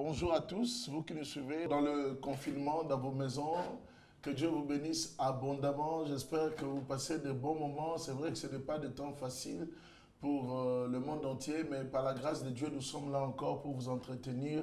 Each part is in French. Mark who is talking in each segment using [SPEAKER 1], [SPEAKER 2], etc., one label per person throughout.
[SPEAKER 1] Bonjour à tous, vous qui nous suivez dans le confinement, dans vos maisons. Que Dieu vous bénisse abondamment. J'espère que vous passez de bons moments. C'est vrai que ce n'est pas de temps facile pour le monde entier, mais par la grâce de Dieu, nous sommes là encore pour vous entretenir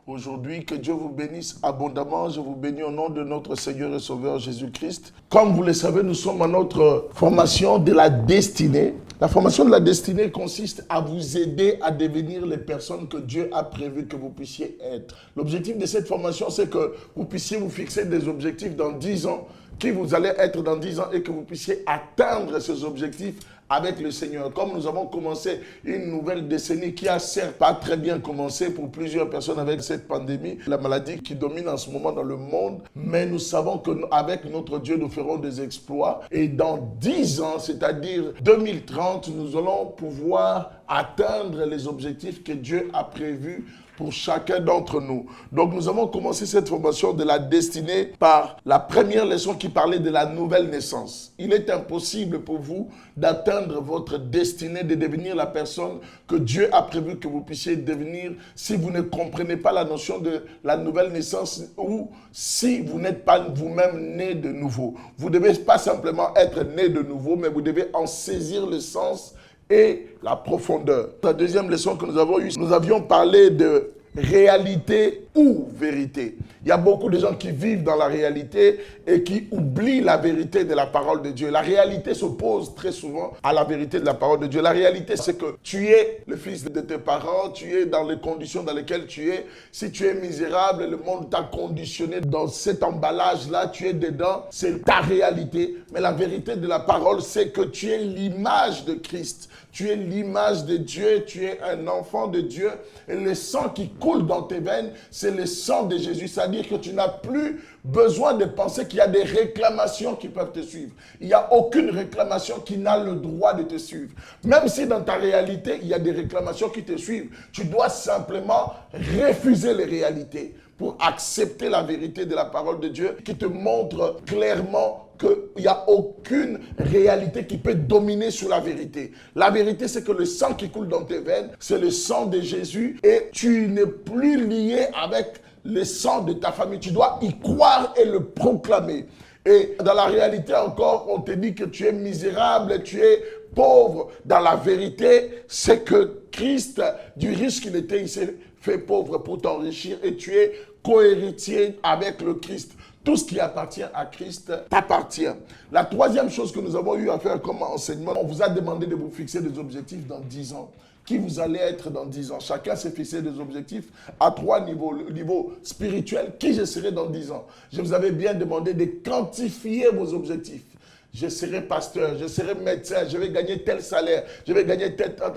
[SPEAKER 1] aujourd'hui. Que Dieu vous bénisse abondamment. Je vous bénis au nom de notre Seigneur et Sauveur Jésus-Christ. Comme vous le savez, nous sommes à notre formation de la destinée. La formation de la destinée consiste à vous aider à devenir les personnes que Dieu a prévu que vous puissiez être. L'objectif de cette formation, c'est que vous puissiez vous fixer des objectifs dans 10 ans, qui vous allez être dans 10 ans et que vous puissiez atteindre ces objectifs avec le Seigneur. Comme nous avons commencé une nouvelle décennie qui a certes pas très bien commencé pour plusieurs personnes avec cette pandémie, la maladie qui domine en ce moment dans le monde, mais nous savons qu'avec notre Dieu, nous ferons des exploits. Et dans 10 ans, c'est-à-dire 2030, nous allons pouvoir atteindre les objectifs que Dieu a prévus pour chacun d'entre nous. Donc nous avons commencé cette formation de la destinée par la première leçon qui parlait de la nouvelle naissance. Il est impossible pour vous d'atteindre votre destinée, de devenir la personne que Dieu a prévu que vous puissiez devenir si vous ne comprenez pas la notion de la nouvelle naissance ou si vous n'êtes pas vous-même né de nouveau. Vous ne devez pas simplement être né de nouveau, mais vous devez en saisir le sens et la profondeur. La deuxième leçon que nous avons eue, nous avions parlé de réalité ou vérité. Il y a beaucoup de gens qui vivent dans la réalité et qui oublient la vérité de la parole de Dieu. La réalité s'oppose très souvent à la vérité de la parole de Dieu. La réalité, c'est que tu es le fils de tes parents, tu es dans les conditions dans lesquelles tu es. Si tu es misérable, le monde t'a conditionné dans cet emballage-là, tu es dedans, c'est ta réalité. Mais la vérité de la parole, c'est que tu es l'image de Christ. Tu es l'image de Dieu, tu es un enfant de Dieu. Et le sang qui coule dans tes veines, c'est le sang de Jésus. C'est-à-dire que tu n'as plus besoin de penser qu'il y a des réclamations qui peuvent te suivre. Il n'y a aucune réclamation qui n'a le droit de te suivre. Même si dans ta réalité, il y a des réclamations qui te suivent, tu dois simplement refuser les réalités pour accepter la vérité de la parole de Dieu qui te montre clairement qu'il n'y a aucune réalité qui peut dominer sur la vérité. La vérité, c'est que le sang qui coule dans tes veines, c'est le sang de Jésus et tu n'es plus lié avec le sang de ta famille. Tu dois y croire et le proclamer. Et dans la réalité encore, on te dit que tu es misérable, tu es pauvre. Dans la vérité, c'est que Christ, du riche qu'il était, il s'est fait pauvre pour t'enrichir et tu es co-héritier avec le Christ. Tout ce qui appartient à Christ t'appartient. La troisième chose que nous avons eu à faire comme enseignement, on vous a demandé de vous fixer des objectifs dans 10 ans. Qui vous allez être dans 10 ans. Chacun s'est fixé des objectifs à 3 niveaux. Le niveau spirituel, qui je serai dans 10 ans. Je vous avais bien demandé de quantifier vos objectifs. Je serai pasteur, je serai médecin, je vais gagner tel salaire, je vais gagner tel temps.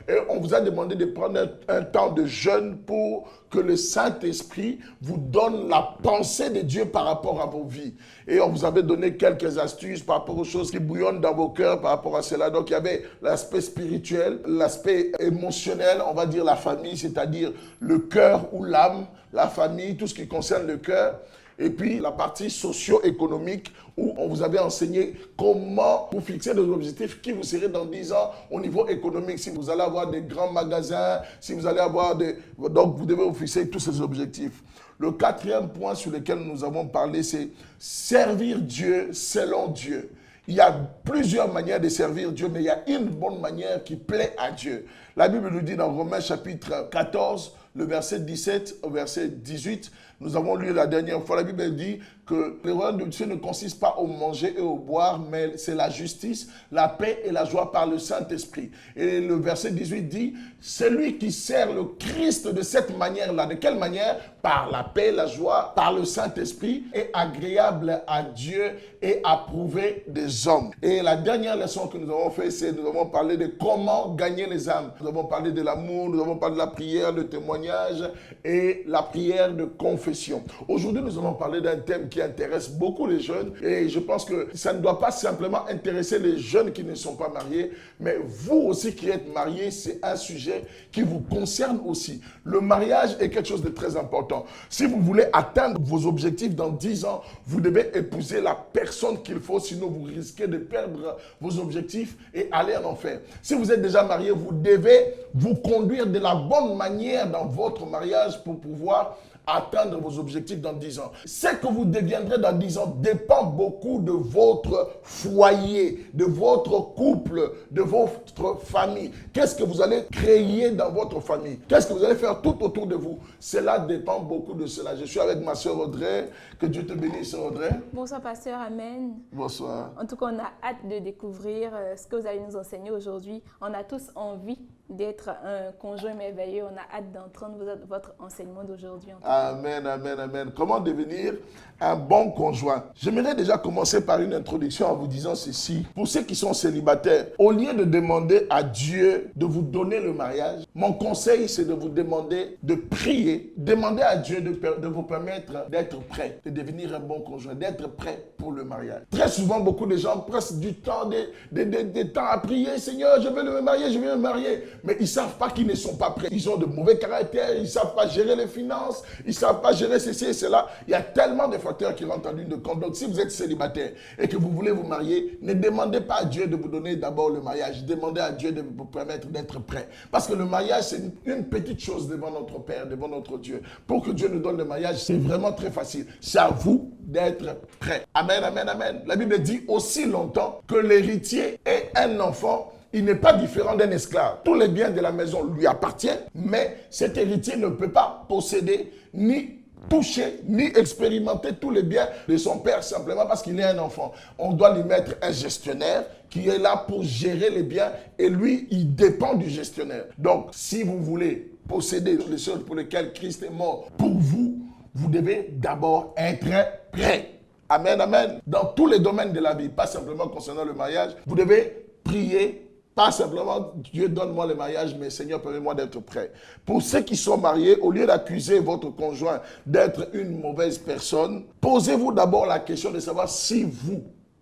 [SPEAKER 1] Et on vous a demandé de prendre un temps de jeûne pour que le Saint-Esprit vous donne la pensée de Dieu par rapport à vos vies. Et on vous avait donné quelques astuces par rapport aux choses qui bouillonnent dans vos cœurs par rapport à cela. Donc il y avait l'aspect spirituel, l'aspect émotionnel, on va dire la famille, c'est-à-dire le cœur ou l'âme, la famille, tout ce qui concerne le cœur. Et puis la partie socio-économique où on vous avait enseigné comment vous fixer des objectifs qui vous serez dans 10 ans au niveau économique. Si vous allez avoir des grands magasins, si vous allez avoir des... Donc vous devez vous fixer tous ces objectifs. Le quatrième point sur lequel nous avons parlé, c'est servir Dieu selon Dieu. Il y a plusieurs manières de servir Dieu, mais il y a une bonne manière qui plaît à Dieu. La Bible nous dit dans Romains chapitre 14, le verset 17 au verset 18, nous avons lu la dernière fois, la Bible dit que le royaume de Dieu ne consiste pas au manger et au boire, mais c'est la justice, la paix et la joie par le Saint-Esprit. Et le verset 18 dit, celui qui sert le Christ de cette manière-là, de quelle manière? Par la paix, la joie, par le Saint-Esprit, est agréable à Dieu et approuvé des hommes. Et la dernière leçon que nous avons faite, c'est nous avons parlé de comment gagner les âmes. Nous avons parlé de l'amour, nous avons parlé de la prière, de témoignage et la prière de confession. Aujourd'hui, nous allons parler d'un thème qui intéresse beaucoup les jeunes et je pense que ça ne doit pas simplement intéresser les jeunes qui ne sont pas mariés, mais vous aussi qui êtes mariés, c'est un sujet qui vous concerne aussi. Le mariage est quelque chose de très important. Si vous voulez atteindre vos objectifs dans 10 ans, vous devez épouser la personne qu'il faut, sinon vous risquez de perdre vos objectifs et aller en enfer. Si vous êtes déjà marié, vous devez vous conduire de la bonne manière dans votre mariage pour pouvoir atteindre vos objectifs dans 10 ans. Ce que vous deviendrez dans 10 ans dépend beaucoup de votre foyer, de votre couple, de votre famille. Qu'est-ce que vous allez créer dans votre famille? Qu'est-ce que vous allez faire tout autour de vous? Cela dépend beaucoup de cela. Je suis avec ma soeur Audrey. Que Dieu te bénisse, Audrey.
[SPEAKER 2] Bonsoir, pasteur. Amen.
[SPEAKER 1] Bonsoir.
[SPEAKER 2] En tout cas, on a hâte de découvrir ce que vous allez nous enseigner aujourd'hui. On a tous envie d'être un conjoint merveilleux. On a hâte d'entendre votre enseignement d'aujourd'hui.
[SPEAKER 1] Amen, amen, amen. Comment devenir un bon conjoint? J'aimerais déjà commencer par une introduction en vous disant ceci. Pour ceux qui sont célibataires, au lieu de demander à Dieu de vous donner le mariage, mon conseil, c'est de vous demander de prier, demander à Dieu de vous permettre d'être prêt, de devenir un bon conjoint, d'être prêt pour le mariage. Très souvent, beaucoup de gens prennent du temps, des temps à prier. Seigneur, je veux me marier, je veux me marier. Mais ils ne savent pas qu'ils ne sont pas prêts. Ils ont de mauvais caractères, ils ne savent pas gérer les finances, ils ne savent pas gérer ceci et cela. Il y a tellement de facteurs qui rentrent en ligne de compte. Donc, si vous êtes célibataire et que vous voulez vous marier, ne demandez pas à Dieu de vous donner d'abord le mariage. Demandez à Dieu de vous permettre d'être prêt. Parce que le mariage, c'est une petite chose devant notre Père, devant notre Dieu. Pour que Dieu nous donne le mariage, c'est vraiment très facile. C'est à vous d'être prêt. Amen, amen, amen. La Bible dit aussi longtemps que l'héritier est un enfant. Il n'est pas différent d'un esclave. Tous les biens de la maison lui appartiennent, mais cet héritier ne peut pas posséder, ni toucher, ni expérimenter tous les biens de son père simplement parce qu'il est un enfant. On doit lui mettre un gestionnaire qui est là pour gérer les biens et lui, il dépend du gestionnaire. Donc, si vous voulez posséder les choses pour lesquelles Christ est mort pour vous, vous devez d'abord être prêt. Amen, amen. Dans tous les domaines de la vie, pas simplement concernant le mariage, vous devez prier. Pas simplement, Dieu donne-moi le mariage, mais Seigneur, permets-moi d'être prêt. Pour ceux qui sont mariés, au lieu d'accuser votre conjoint d'être une mauvaise personne, posez-vous d'abord la question de savoir si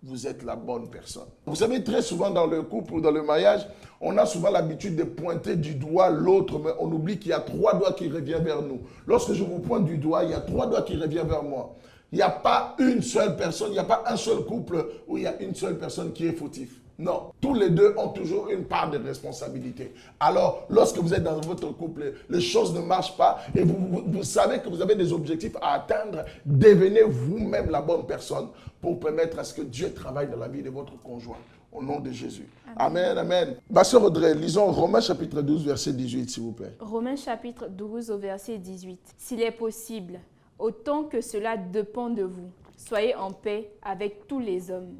[SPEAKER 1] vous êtes la bonne personne. Vous savez, très souvent dans le couple ou dans le mariage, on a souvent l'habitude de pointer du doigt l'autre, mais on oublie qu'il y a 3 doigts qui reviennent vers nous. Lorsque je vous pointe du doigt, il y a 3 doigts qui reviennent vers moi. Il n'y a pas une seule personne, il n'y a pas un seul couple où il y a une seule personne qui est fautif. Non, tous les deux ont toujours une part de responsabilité. Alors, lorsque vous êtes dans votre couple, les choses ne marchent pas et vous savez que vous avez des objectifs à atteindre, devenez vous-même la bonne personne pour permettre à ce que Dieu travaille dans la vie de votre conjoint. Au nom de Jésus. Amen, amen. Ma sœur Audrey, lisons Romains chapitre 12, verset 18, s'il vous plaît.
[SPEAKER 2] Romains chapitre 12, au verset 18. S'il est possible, autant que cela dépend de vous, soyez en paix avec tous les hommes.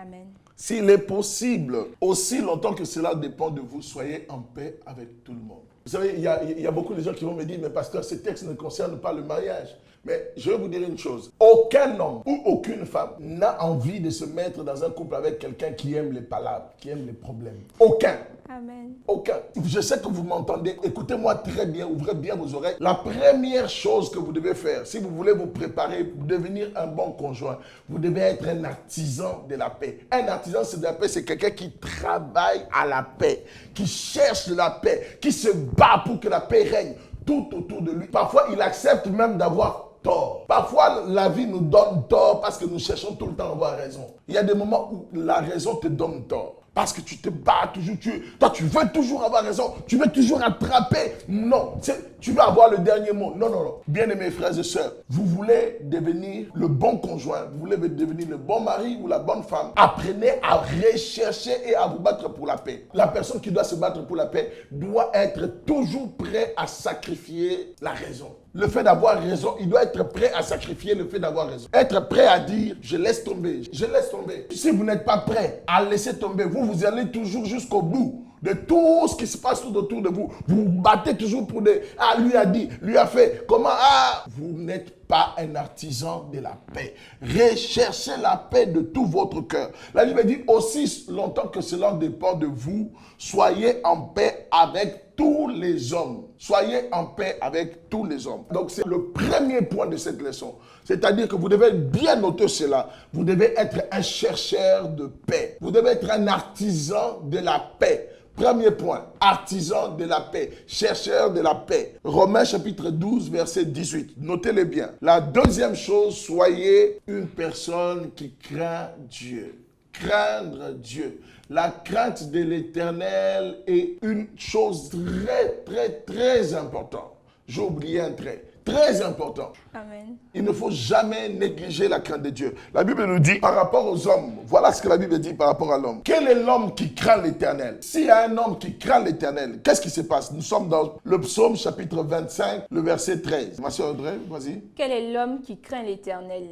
[SPEAKER 2] Amen.
[SPEAKER 1] S'il est possible, aussi longtemps que cela dépend de vous, soyez en paix avec tout le monde. Vous savez, il y a beaucoup de gens qui vont me dire, mais pasteur, ce texte ne concerne pas le mariage. Mais je vais vous dire une chose. Aucun homme ou aucune femme n'a envie de se mettre dans un couple avec quelqu'un qui aime les palabres, qui aime les problèmes. Aucun.
[SPEAKER 2] Amen.
[SPEAKER 1] Aucun. Je sais que vous m'entendez. Écoutez-moi très bien, ouvrez bien vos oreilles. La première chose que vous devez faire, si vous voulez vous préparer pour devenir un bon conjoint, vous devez être un artisan de la paix. Un artisan de la paix, c'est quelqu'un qui travaille à la paix, qui cherche la paix, qui se bat pour que la paix règne tout autour de lui. Parfois, il accepte même d'avoir tort. Parfois, la vie nous donne tort parce que nous cherchons tout le temps à avoir raison. Il y a des moments où la raison te donne tort. Parce que tu te bats toujours, toi tu veux toujours avoir raison, tu veux toujours attraper. Non, tu veux avoir le dernier mot. Non, non, non. Bien-aimés frères et sœurs, vous voulez devenir le bon conjoint, vous voulez devenir le bon mari ou la bonne femme, apprenez à rechercher et à vous battre pour la paix. La personne qui doit se battre pour la paix doit être toujours prêt à sacrifier la raison. Le fait d'avoir raison, il doit être prêt à sacrifier le fait d'avoir raison. Être prêt à dire, je laisse tomber, je laisse tomber. Si vous n'êtes pas prêt à laisser tomber, vous allez toujours jusqu'au bout de tout ce qui se passe tout autour de vous. Vous vous battez toujours pour des... Ah, lui a dit, lui a fait, comment... Ah, vous n'êtes pas un artisan de la paix. Recherchez la paix de tout votre cœur. La Bible dit, aussi longtemps que cela dépend de vous, soyez en paix avec tous les hommes. Soyez en paix avec tous les hommes. Donc c'est le premier point de cette leçon. C'est-à-dire que vous devez bien noter cela. Vous devez être un chercheur de paix. Vous devez être un artisan de la paix. Premier point, artisan de la paix, chercheur de la paix. Romains chapitre 12, verset 18. Notez-le bien. La deuxième chose, soyez une personne qui craint Dieu. Craindre Dieu. La crainte de l'Éternel est une chose très, très, très importante. J'ai oublié un trait très important.
[SPEAKER 2] Amen.
[SPEAKER 1] Il ne faut jamais négliger la crainte de Dieu. La Bible nous dit par rapport aux hommes, voilà ce que la Bible dit par rapport à l'homme. Quel est l'homme qui craint l'Éternel? S'il y a un homme qui craint l'Éternel, qu'est-ce qui se passe? Nous sommes dans le psaume chapitre 25, le verset 13. Ma soeur Audrey, vas-y.
[SPEAKER 2] Quel est l'homme qui craint l'Éternel?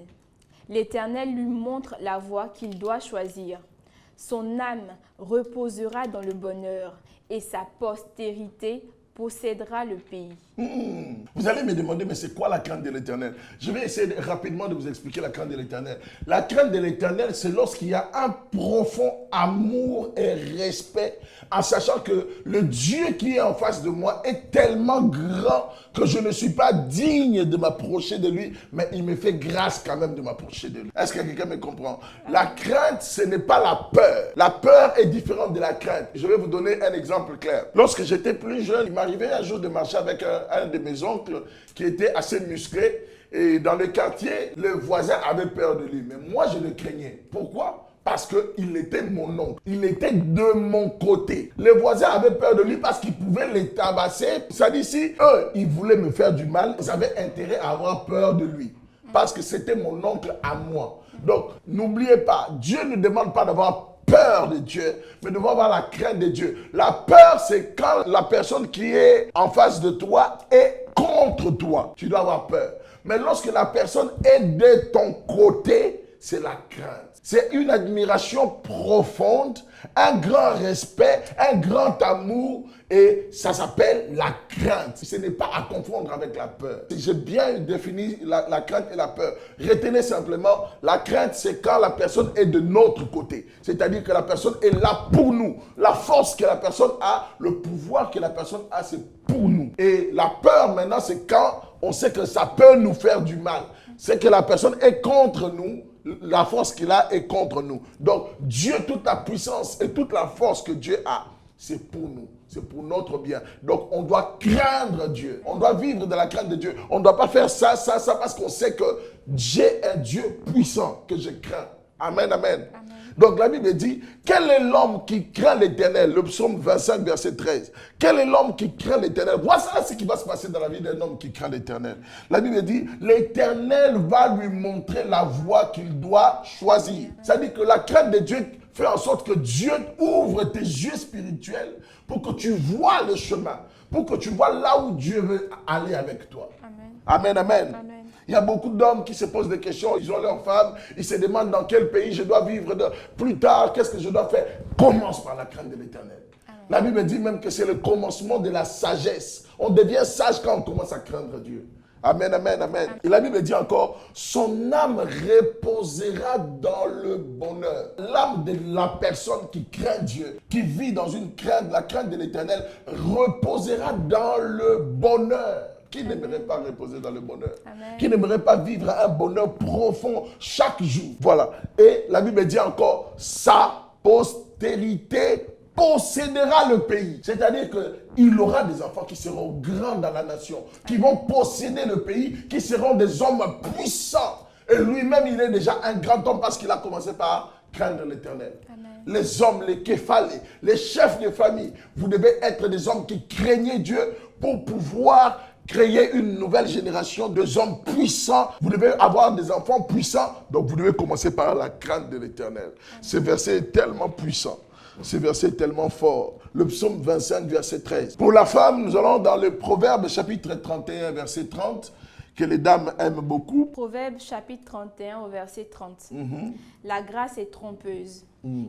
[SPEAKER 2] L'Éternel lui montre la voie qu'il doit choisir. Son âme reposera dans le bonheur et sa postérité possédera le pays.
[SPEAKER 1] Vous allez me demander, mais c'est quoi la crainte de l'Éternel? Je vais essayer rapidement de vous expliquer la crainte de l'Éternel. La crainte de l'Éternel, c'est lorsqu'il y a un profond amour et respect, en sachant que le Dieu qui est en face de moi est tellement grand que je ne suis pas digne de m'approcher de lui, mais il me fait grâce quand même de m'approcher de lui. Est-ce que quelqu'un me comprend? La crainte, ce n'est pas la peur. La peur est différente de la crainte. Je vais vous donner un exemple clair. Lorsque j'étais plus jeune, il m'arrivait un jour de marcher avec un de mes oncles qui était assez musclé. Et dans le quartier, le voisin avait peur de lui. Mais moi, je le craignais. Pourquoi? Parce qu'il était mon oncle. Il était de mon côté. Les voisins avaient peur de lui parce qu'ils pouvaient les tabasser. Ça dit si eux, ils voulaient me faire du mal, ils avaient intérêt à avoir peur de lui. Parce que c'était mon oncle à moi. Donc, n'oubliez pas, Dieu ne demande pas d'avoir peur de Dieu, mais de avoir la crainte de Dieu. La peur, c'est quand la personne qui est en face de toi est contre toi. Tu dois avoir peur. Mais lorsque la personne est de ton côté, c'est la crainte. C'est une admiration profonde, un grand respect, un grand amour, et ça s'appelle la crainte. Ce n'est pas à confondre avec la peur. J'ai bien défini la crainte et la peur. Retenez simplement, la crainte, c'est quand la personne est de notre côté. C'est-à-dire que la personne est là pour nous. La force que la personne a, le pouvoir que la personne a, c'est pour nous. Et la peur, maintenant, c'est quand on sait que ça peut nous faire du mal. C'est que la personne est contre nous. La force qu'il a est contre nous. Donc, Dieu, toute la puissance et toute la force que Dieu a, c'est pour nous. C'est pour notre bien. Donc, on doit craindre Dieu. On doit vivre de la crainte de Dieu. On ne doit pas faire ça, parce qu'on sait que Dieu est un Dieu puissant que je crains. Amen, amen. Amen. Donc, la Bible dit, quel est l'homme qui craint l'Éternel? Le psaume 25, verset 13. Quel est l'homme qui craint l'Éternel? Voici ce qui va se passer dans la vie d'un homme qui craint l'Éternel. La Bible dit, l'Éternel va lui montrer la voie qu'il doit choisir. C'est-à-dire que la crainte de Dieu fait en sorte que Dieu ouvre tes yeux spirituels pour que tu vois le chemin, pour que tu vois là où Dieu veut aller avec toi. Amen. Amen, amen. Amen. Il y a beaucoup d'hommes qui se posent des questions, ils ont leur femme, ils se demandent dans quel pays je dois vivre plus tard, qu'est-ce que je dois faire. Commence par la crainte de l'Éternel. La Bible dit même que c'est le commencement de la sagesse. On devient sage quand on commence à craindre Dieu. Amen, amen, amen. Et la Bible dit encore, son âme reposera dans le bonheur. L'âme de la personne qui craint Dieu, qui vit dans une crainte, la crainte de l'Éternel, reposera dans le bonheur. Qui n'aimerait pas reposer dans le bonheur? Amen. Qui n'aimerait pas vivre un bonheur profond chaque jour? Voilà. Et la Bible dit encore, sa postérité possédera le pays. C'est-à-dire qu'il aura des enfants qui seront grands dans la nation, qui vont posséder le pays, qui seront des hommes puissants. Et lui-même, il est déjà un grand homme parce qu'il a commencé par craindre l'Éternel. Les hommes, les képhales, les chefs de famille, vous devez être des hommes qui craignez Dieu pour pouvoir créer une nouvelle génération de hommes puissants. Vous devez avoir des enfants puissants. Donc vous devez commencer par la crainte de l'Éternel. Ce verset est tellement puissant. Ce verset est tellement fort. Le psaume 25, verset 13. Pour la femme, nous allons dans le Proverbe chapitre 31, verset 30, que les dames aiment beaucoup.
[SPEAKER 2] Proverbe chapitre 31 au verset 30. La grâce est trompeuse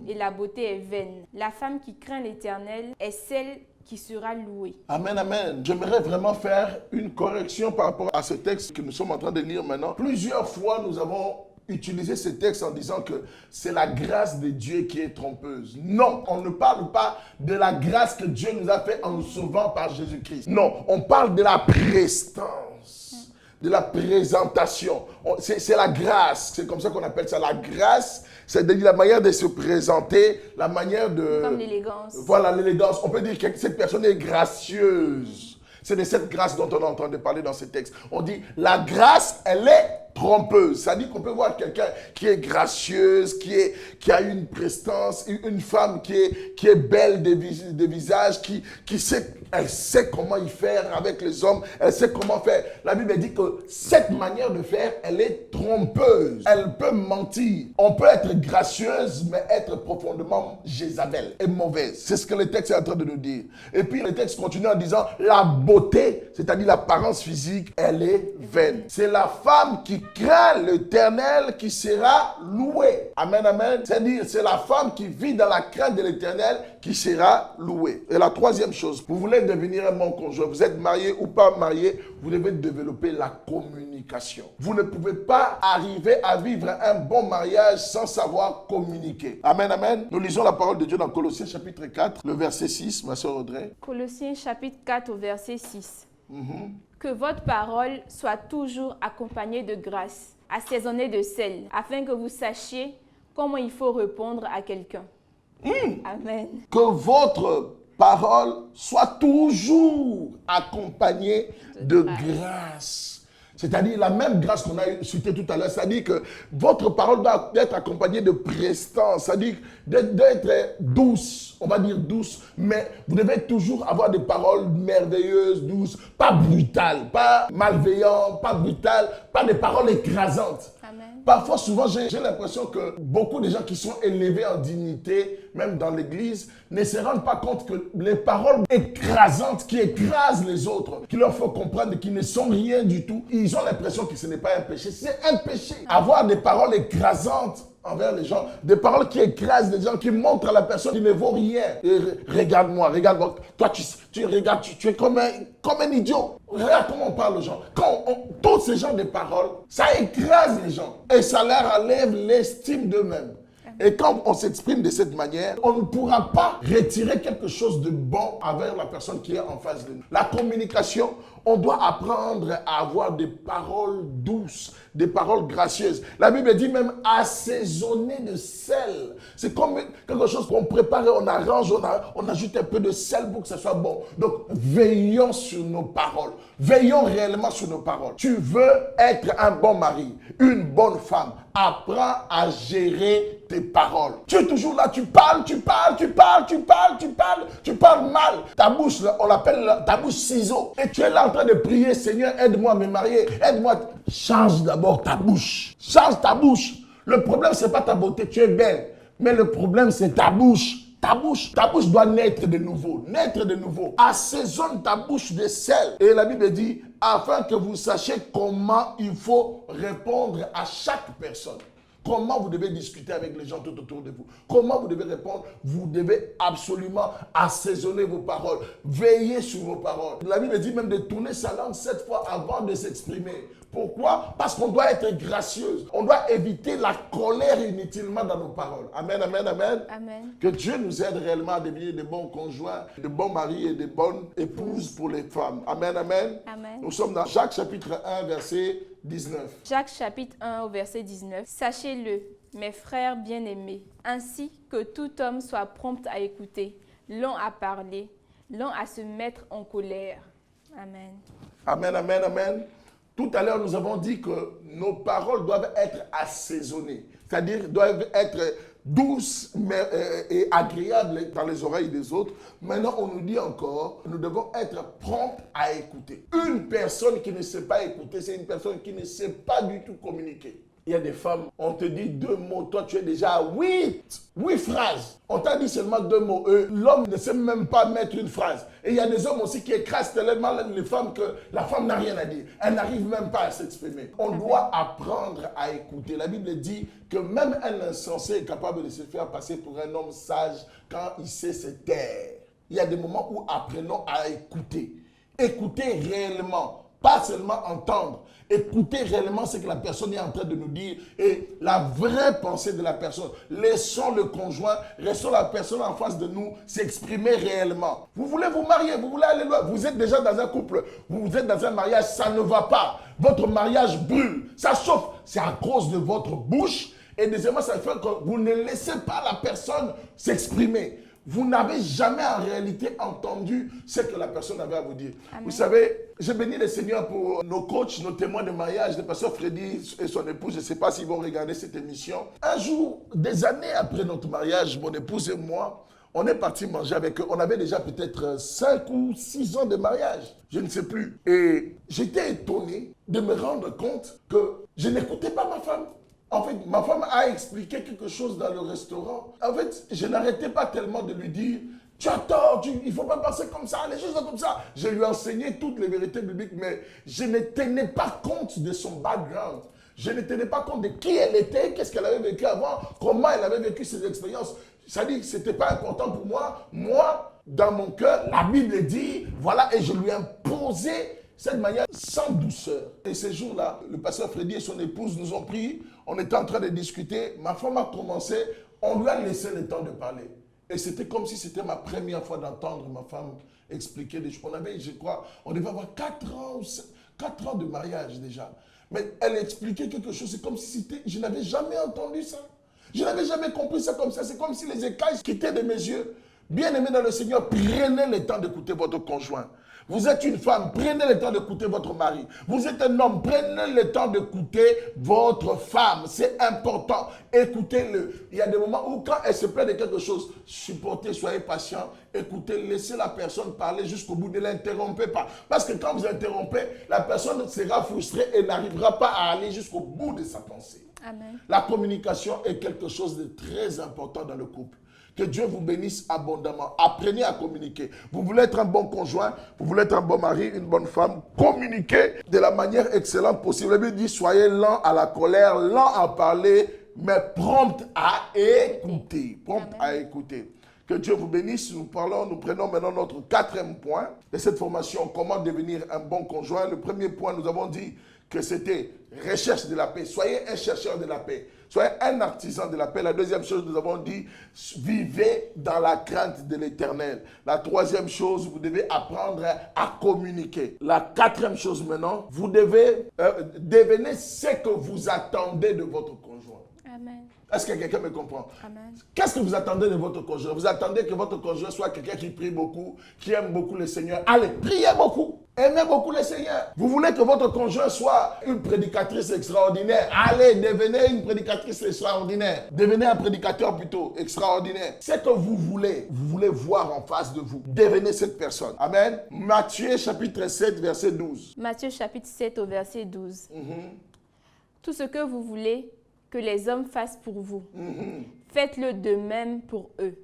[SPEAKER 2] et la beauté est vaine. La femme qui craint l'Éternel est celle qui sera louée.
[SPEAKER 1] Amen, amen. J'aimerais vraiment faire une correction par rapport à ce texte que nous sommes en train de lire maintenant. Plusieurs fois, nous avons utilisé ce texte en disant que c'est la grâce de Dieu qui est trompeuse. Non, on ne parle pas de la grâce que Dieu nous a fait en nous sauvant par Jésus-Christ. Non, on parle de la prestance, de la présentation. C'est la grâce, c'est comme ça qu'on appelle ça, la grâce. C'est-à-dire la manière de se présenter, la manière de...
[SPEAKER 2] Comme l'élégance.
[SPEAKER 1] Voilà, l'élégance. On peut dire que cette personne est gracieuse. C'est de cette grâce dont on est en train de parler dans ce texte. On dit, la grâce, elle est trompeuse. Ça dit qu'on peut voir quelqu'un qui est gracieuse, qui a une prestance, une femme qui est belle de visage, qui sait, elle sait comment y faire avec les hommes, elle sait comment faire. La Bible dit que cette manière de faire, elle est trompeuse. Elle peut mentir. On peut être gracieuse, mais être profondément Jézabel et mauvaise. C'est ce que le texte est en train de nous dire. Et puis le texte continue en disant, la beauté, c'est-à-dire l'apparence physique, elle est vaine. C'est la femme qui craint l'Éternel qui sera louée. Amen, amen. C'est-à-dire, c'est la femme qui vit dans la crainte de l'Éternel qui sera louée. Et la troisième chose, vous voulez devenir un bon conjoint, vous êtes marié ou pas marié, vous devez développer la communication. Vous ne pouvez pas arriver à vivre un bon mariage sans savoir communiquer. Amen, amen. Nous lisons la parole de Dieu dans Colossiens chapitre 4, le verset 6, ma sœur Audrey.
[SPEAKER 2] Colossiens chapitre 4 au verset 6. Que votre parole soit toujours accompagnée de grâce, assaisonnée de sel, afin que vous sachiez comment il faut répondre à quelqu'un. Amen.
[SPEAKER 1] Que votre parole soit toujours accompagnée de grâce. C'est-à-dire la même grâce qu'on a citée tout à l'heure. C'est-à-dire que votre parole doit être accompagnée de prestance. C'est-à-dire d'être douce. On va dire douce. Mais vous devez toujours avoir des paroles merveilleuses, douces. Pas brutales, pas malveillantes, pas brutales. Pas des paroles écrasantes.
[SPEAKER 2] Amen.
[SPEAKER 1] Parfois, souvent, j'ai l'impression que beaucoup de gens qui sont élevés en dignité, même dans l'église, ne se rendent pas compte que les paroles écrasantes qui écrasent les autres, qui leur font comprendre qu'ils ne sont rien du tout, ils ont l'impression que ce n'est pas un péché. C'est un péché. Avoir des paroles écrasantes envers les gens, des paroles qui écrasent les gens, qui montrent à la personne qu'il ne vaut rien. Regarde-moi, regarde-moi. Toi, tu regardes, tu es comme un idiot. Regarde comment on parle aux gens. Tous ces genres de paroles, ça écrase les gens. Et ça leur enlève l'estime d'eux-mêmes. Et quand on s'exprime de cette manière, on ne pourra pas retirer quelque chose de bon envers la personne qui est en face de nous. La communication, on doit apprendre à avoir des paroles douces, des paroles gracieuses. La Bible dit même assaisonner de sel. C'est comme quelque chose qu'on prépare, on arrange, on ajoute un peu de sel pour que ça soit bon. Donc, veillons sur nos paroles. Veillons réellement sur nos paroles. Tu veux être un bon mari, une bonne femme. Apprends à gérer tes paroles. Tu es toujours là, tu parles mal. Ta bouche, on l'appelle ta bouche ciseau. Et tu es là en train de prier, Seigneur, aide-moi à me marier, aide-moi. Change d'abord ta bouche. Change ta bouche. Le problème, ce n'est pas ta beauté, tu es belle. Mais le problème, c'est ta bouche. Ta bouche doit naître de nouveau, Assaisonne ta bouche de sel. Et la Bible dit, afin que vous sachiez comment il faut répondre à chaque personne. Comment vous devez discuter avec les gens tout autour de vous. Comment vous devez répondre. Vous devez absolument assaisonner vos paroles. Veillez sur vos paroles. La Bible dit même de tourner sa langue 7 fois avant de s'exprimer. Pourquoi? Parce qu'on doit être gracieuse. On doit éviter la colère inutilement dans nos paroles. Amen, amen, amen.
[SPEAKER 2] Amen.
[SPEAKER 1] Que Dieu nous aide réellement à devenir de bons conjoints, de bons maris et de bonnes épouses pour les femmes. Amen, amen.
[SPEAKER 2] Amen.
[SPEAKER 1] Nous sommes dans Jacques chapitre 1, verset 19.
[SPEAKER 2] Jacques chapitre 1 au verset 19. Sachez-le, mes frères bien-aimés, ainsi que tout homme soit prompt à écouter, lent à parler, lent à se mettre en colère. Amen.
[SPEAKER 1] Amen, amen, amen. Tout à l'heure, nous avons dit que nos paroles doivent être assaisonnées, c'est-à-dire doivent être douces et agréables dans les oreilles des autres. Maintenant, on nous dit encore, nous devons être prompts à écouter. Une personne qui ne sait pas écouter, c'est une personne qui ne sait pas du tout communiquer. Il y a des femmes, on te dit 2 mots, toi tu es déjà à 8 phrases. On t'a dit seulement 2 mots. L'homme ne sait même pas mettre une phrase. Et il y a des hommes aussi qui écrasent tellement les femmes que la femme n'a rien à dire. Elle n'arrive même pas à s'exprimer. On doit apprendre à écouter. La Bible dit que même un insensé est capable de se faire passer pour un homme sage quand il sait se taire. Il y a des moments où apprenons à écouter. Écouter réellement, pas seulement entendre. Écoutez réellement ce que la personne est en train de nous dire et la vraie pensée de la personne. Laissons le conjoint, laissons la personne en face de nous s'exprimer réellement. Vous voulez vous marier, vous voulez aller loin, vous êtes déjà dans un couple, vous êtes dans un mariage, ça ne va pas. Votre mariage brûle, ça chauffe. C'est à cause de votre bouche et deuxièmement, ça fait que vous ne laissez pas la personne s'exprimer. vous n'avez jamais en réalité entendu ce que la personne avait à vous dire.
[SPEAKER 2] Amen.
[SPEAKER 1] Vous savez, je bénis le Seigneur pour nos coachs, nos témoins de mariage, le pasteur Freddy et son épouse. Je ne sais pas s'ils vont regarder cette émission. Un jour, des années après notre mariage, mon épouse et moi, on est parti manger avec eux. On avait déjà peut-être 5 ou 6 ans de mariage. Je ne sais plus. Et j'étais étonné de me rendre compte que je n'écoutais pas ma femme. En fait, ma femme a expliqué quelque chose dans le restaurant. En fait, je n'arrêtais pas tellement de lui dire « Tu as tort, il ne faut pas penser comme ça, les choses sont comme ça. » Je lui ai enseigné toutes les vérités bibliques, mais je ne tenais pas compte de son background. Je ne tenais pas compte de qui elle était, qu'est-ce qu'elle avait vécu avant, comment elle avait vécu ses expériences. C'est-à-dire que ce n'était pas important pour moi. Moi, dans mon cœur, la Bible dit, voilà, et je lui ai imposé cette manière sans douceur. Et ces jours-là, le pasteur Freddy et son épouse nous ont pris, on était en train de discuter, ma femme a commencé, on lui a laissé le temps de parler. Et c'était comme si c'était ma première fois d'entendre ma femme expliquer des choses. On avait, je crois, on devait avoir 4 ans de mariage déjà. Mais elle expliquait quelque chose, c'est comme si c'était, je n'avais jamais entendu ça. Je n'avais jamais compris ça comme ça. C'est comme si les écailles quittaient de mes yeux. Bien-aimés dans le Seigneur, prenez le temps d'écouter votre conjoint. Vous êtes une femme, prenez le temps d'écouter votre mari. Vous êtes un homme, prenez le temps d'écouter votre femme. C'est important. Écoutez-le. Il y a des moments où quand elle se plaint de quelque chose, supportez, soyez patient, écoutez, laissez la personne parler jusqu'au bout, ne l'interrompez pas. Parce que quand vous interrompez, la personne sera frustrée et n'arrivera pas à aller jusqu'au bout de sa pensée.
[SPEAKER 2] Amen.
[SPEAKER 1] La communication est quelque chose de très important dans le couple. Que Dieu vous bénisse abondamment. Apprenez à communiquer. Vous voulez être un bon conjoint, vous voulez être un bon mari, une bonne femme, communiquez de la manière excellente possible. La Bible dit, soyez lents à la colère, lents à parler, mais prompt à écouter. Prompt à écouter. Que Dieu vous bénisse. Nous prenons maintenant notre 4e point de cette formation, comment devenir un bon conjoint. Le premier point, nous avons dit que c'était recherche de la paix. Soyez un chercheur de la paix. Soyez un artisan de la paix. La deuxième chose, nous avons dit, vivez dans la crainte de l'Éternel. La troisième chose, vous devez apprendre à communiquer. La 4e chose maintenant, vous devez devenir ce que vous attendez de votre conjoint.
[SPEAKER 2] Amen.
[SPEAKER 1] Est-ce que quelqu'un me comprend?
[SPEAKER 2] Amen.
[SPEAKER 1] Qu'est-ce que vous attendez de votre conjoint? Vous attendez que votre conjoint soit quelqu'un qui prie beaucoup, qui aime beaucoup le Seigneur. Allez, priez beaucoup. Aimez beaucoup le Seigneur. Vous voulez que votre conjoint soit une prédicatrice extraordinaire. Allez, devenez une prédicatrice extraordinaire. Devenez un prédicateur plutôt extraordinaire. C'est que vous voulez voir en face de vous. Devenez cette personne. Amen. Matthieu chapitre 7, verset 12.
[SPEAKER 2] Matthieu chapitre 7 au verset 12. Tout ce que vous voulez que les hommes fassent pour vous, faites-le de même pour eux,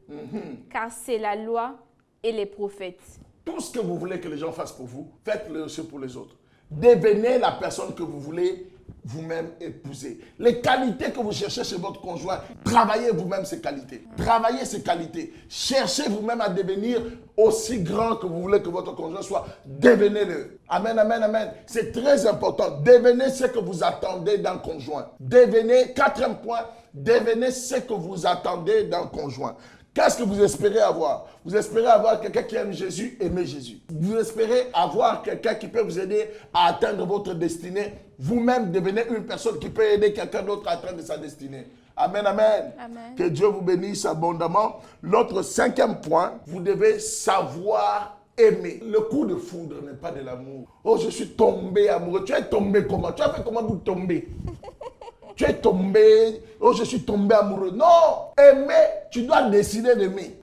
[SPEAKER 2] car c'est la loi et les prophètes.
[SPEAKER 1] Tout ce que vous voulez que les gens fassent pour vous, faites-le aussi pour les autres. Devenez la personne que vous voulez vous-même épouser. Les qualités que vous cherchez chez votre conjoint, travaillez vous-même ces qualités. Travaillez ces qualités. Cherchez vous-même à devenir aussi grand que vous voulez que votre conjoint soit. Devenez-le. Amen, amen, amen. C'est très important. Devenez ce que vous attendez d'un conjoint. Devenez, 4e point, devenez ce que vous attendez d'un conjoint. Qu'est-ce que vous espérez avoir? Vous espérez avoir quelqu'un qui aime Jésus, aimer Jésus. Vous espérez avoir quelqu'un qui peut vous aider à atteindre votre destinée. Vous-même devenez une personne qui peut aider quelqu'un d'autre à atteindre sa destinée. Amen, amen.
[SPEAKER 2] Amen.
[SPEAKER 1] Que Dieu vous bénisse abondamment. L'autre 5e point, vous devez savoir aimer. Le coup de foudre n'est pas de l'amour. Oh, je suis tombé amoureux. Tu es tombé comment? Tu as fait comment pour tomber? Tu es tombé, oh je suis tombé amoureux. Non, aimer, tu dois décider d'aimer.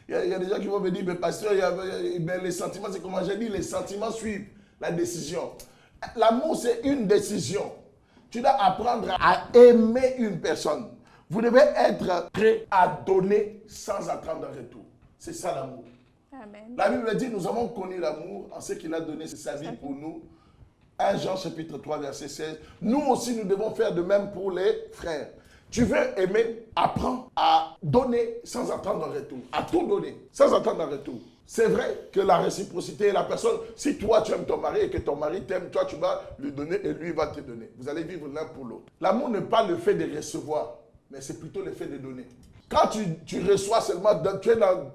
[SPEAKER 1] Il y a des gens qui vont me dire, mais pasteur, les sentiments, c'est comment j'ai dit, les sentiments suivent la décision. L'amour, c'est une décision. Tu dois apprendre à aimer une personne. Vous devez être prêt à donner sans attendre un retour. C'est ça l'amour.
[SPEAKER 2] Amen.
[SPEAKER 1] La Bible dit, nous avons connu l'amour en ce qu'il a donné sa vie pour nous. 1 Jean chapitre 3 verset 16. Nous aussi nous devons faire de même pour les frères. Tu veux aimer, apprends à donner sans attendre un retour. À tout donner sans attendre un retour. C'est vrai que la réciprocité, la personne, si toi tu aimes ton mari et que ton mari t'aime, toi tu vas lui donner et lui va te donner. Vous allez vivre l'un pour l'autre. L'amour n'est pas le fait de recevoir, mais c'est plutôt le fait de donner. Quand tu reçois seulement, tu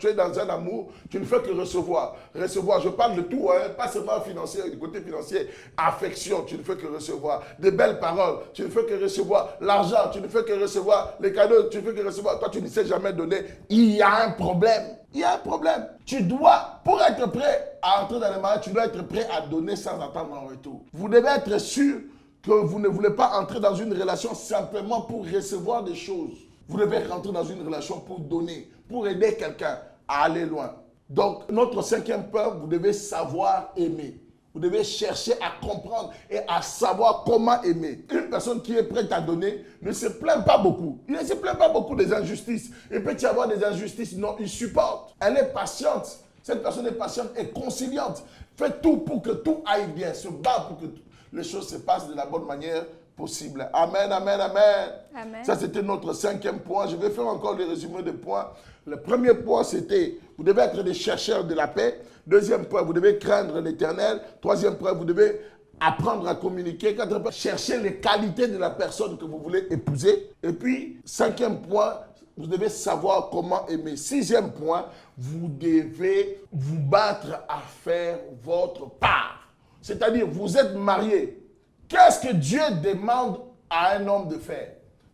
[SPEAKER 1] es dans un amour, tu ne fais que recevoir. Recevoir, je parle de tout, hein, pas seulement financier, du côté financier, affection, tu ne fais que recevoir. Des belles paroles, tu ne fais que recevoir. L'argent, tu ne fais que recevoir. Les cadeaux, tu ne fais que recevoir. Toi, tu ne sais jamais donner. Il y a un problème. Il y a un problème. Tu dois, pour être prêt à entrer dans le mariage, tu dois être prêt à donner sans attendre en retour. Vous devez être sûr que vous ne voulez pas entrer dans une relation simplement pour recevoir des choses. Vous devez rentrer dans une relation pour donner, pour aider quelqu'un à aller loin. Donc, notre cinquième point, vous devez savoir aimer. Vous devez chercher à comprendre et à savoir comment aimer. Une personne qui est prête à donner ne se plaint pas beaucoup. Il ne se plaint pas beaucoup des injustices. Il peut y avoir des injustices, non, il supporte. Elle est patiente. Cette personne est patiente et conciliante. Fait tout pour que tout aille bien. Se bat pour que les choses se passent de la bonne manière possible. Amen, amen, amen.
[SPEAKER 2] Amen.
[SPEAKER 1] Ça, c'était notre cinquième point. Je vais faire encore le résumé des points. Le premier point, c'était, vous devez être des chercheurs de la paix. Deuxième point, vous devez craindre l'Éternel. Troisième point, vous devez apprendre à communiquer. Quatrième point, chercher les qualités de la personne que vous voulez épouser. Et puis, cinquième point, vous devez savoir comment aimer. Sixième point, vous devez vous battre à faire votre part. C'est-à-dire, vous êtes marié. Qu'est-ce que Dieu demande à un homme de faire?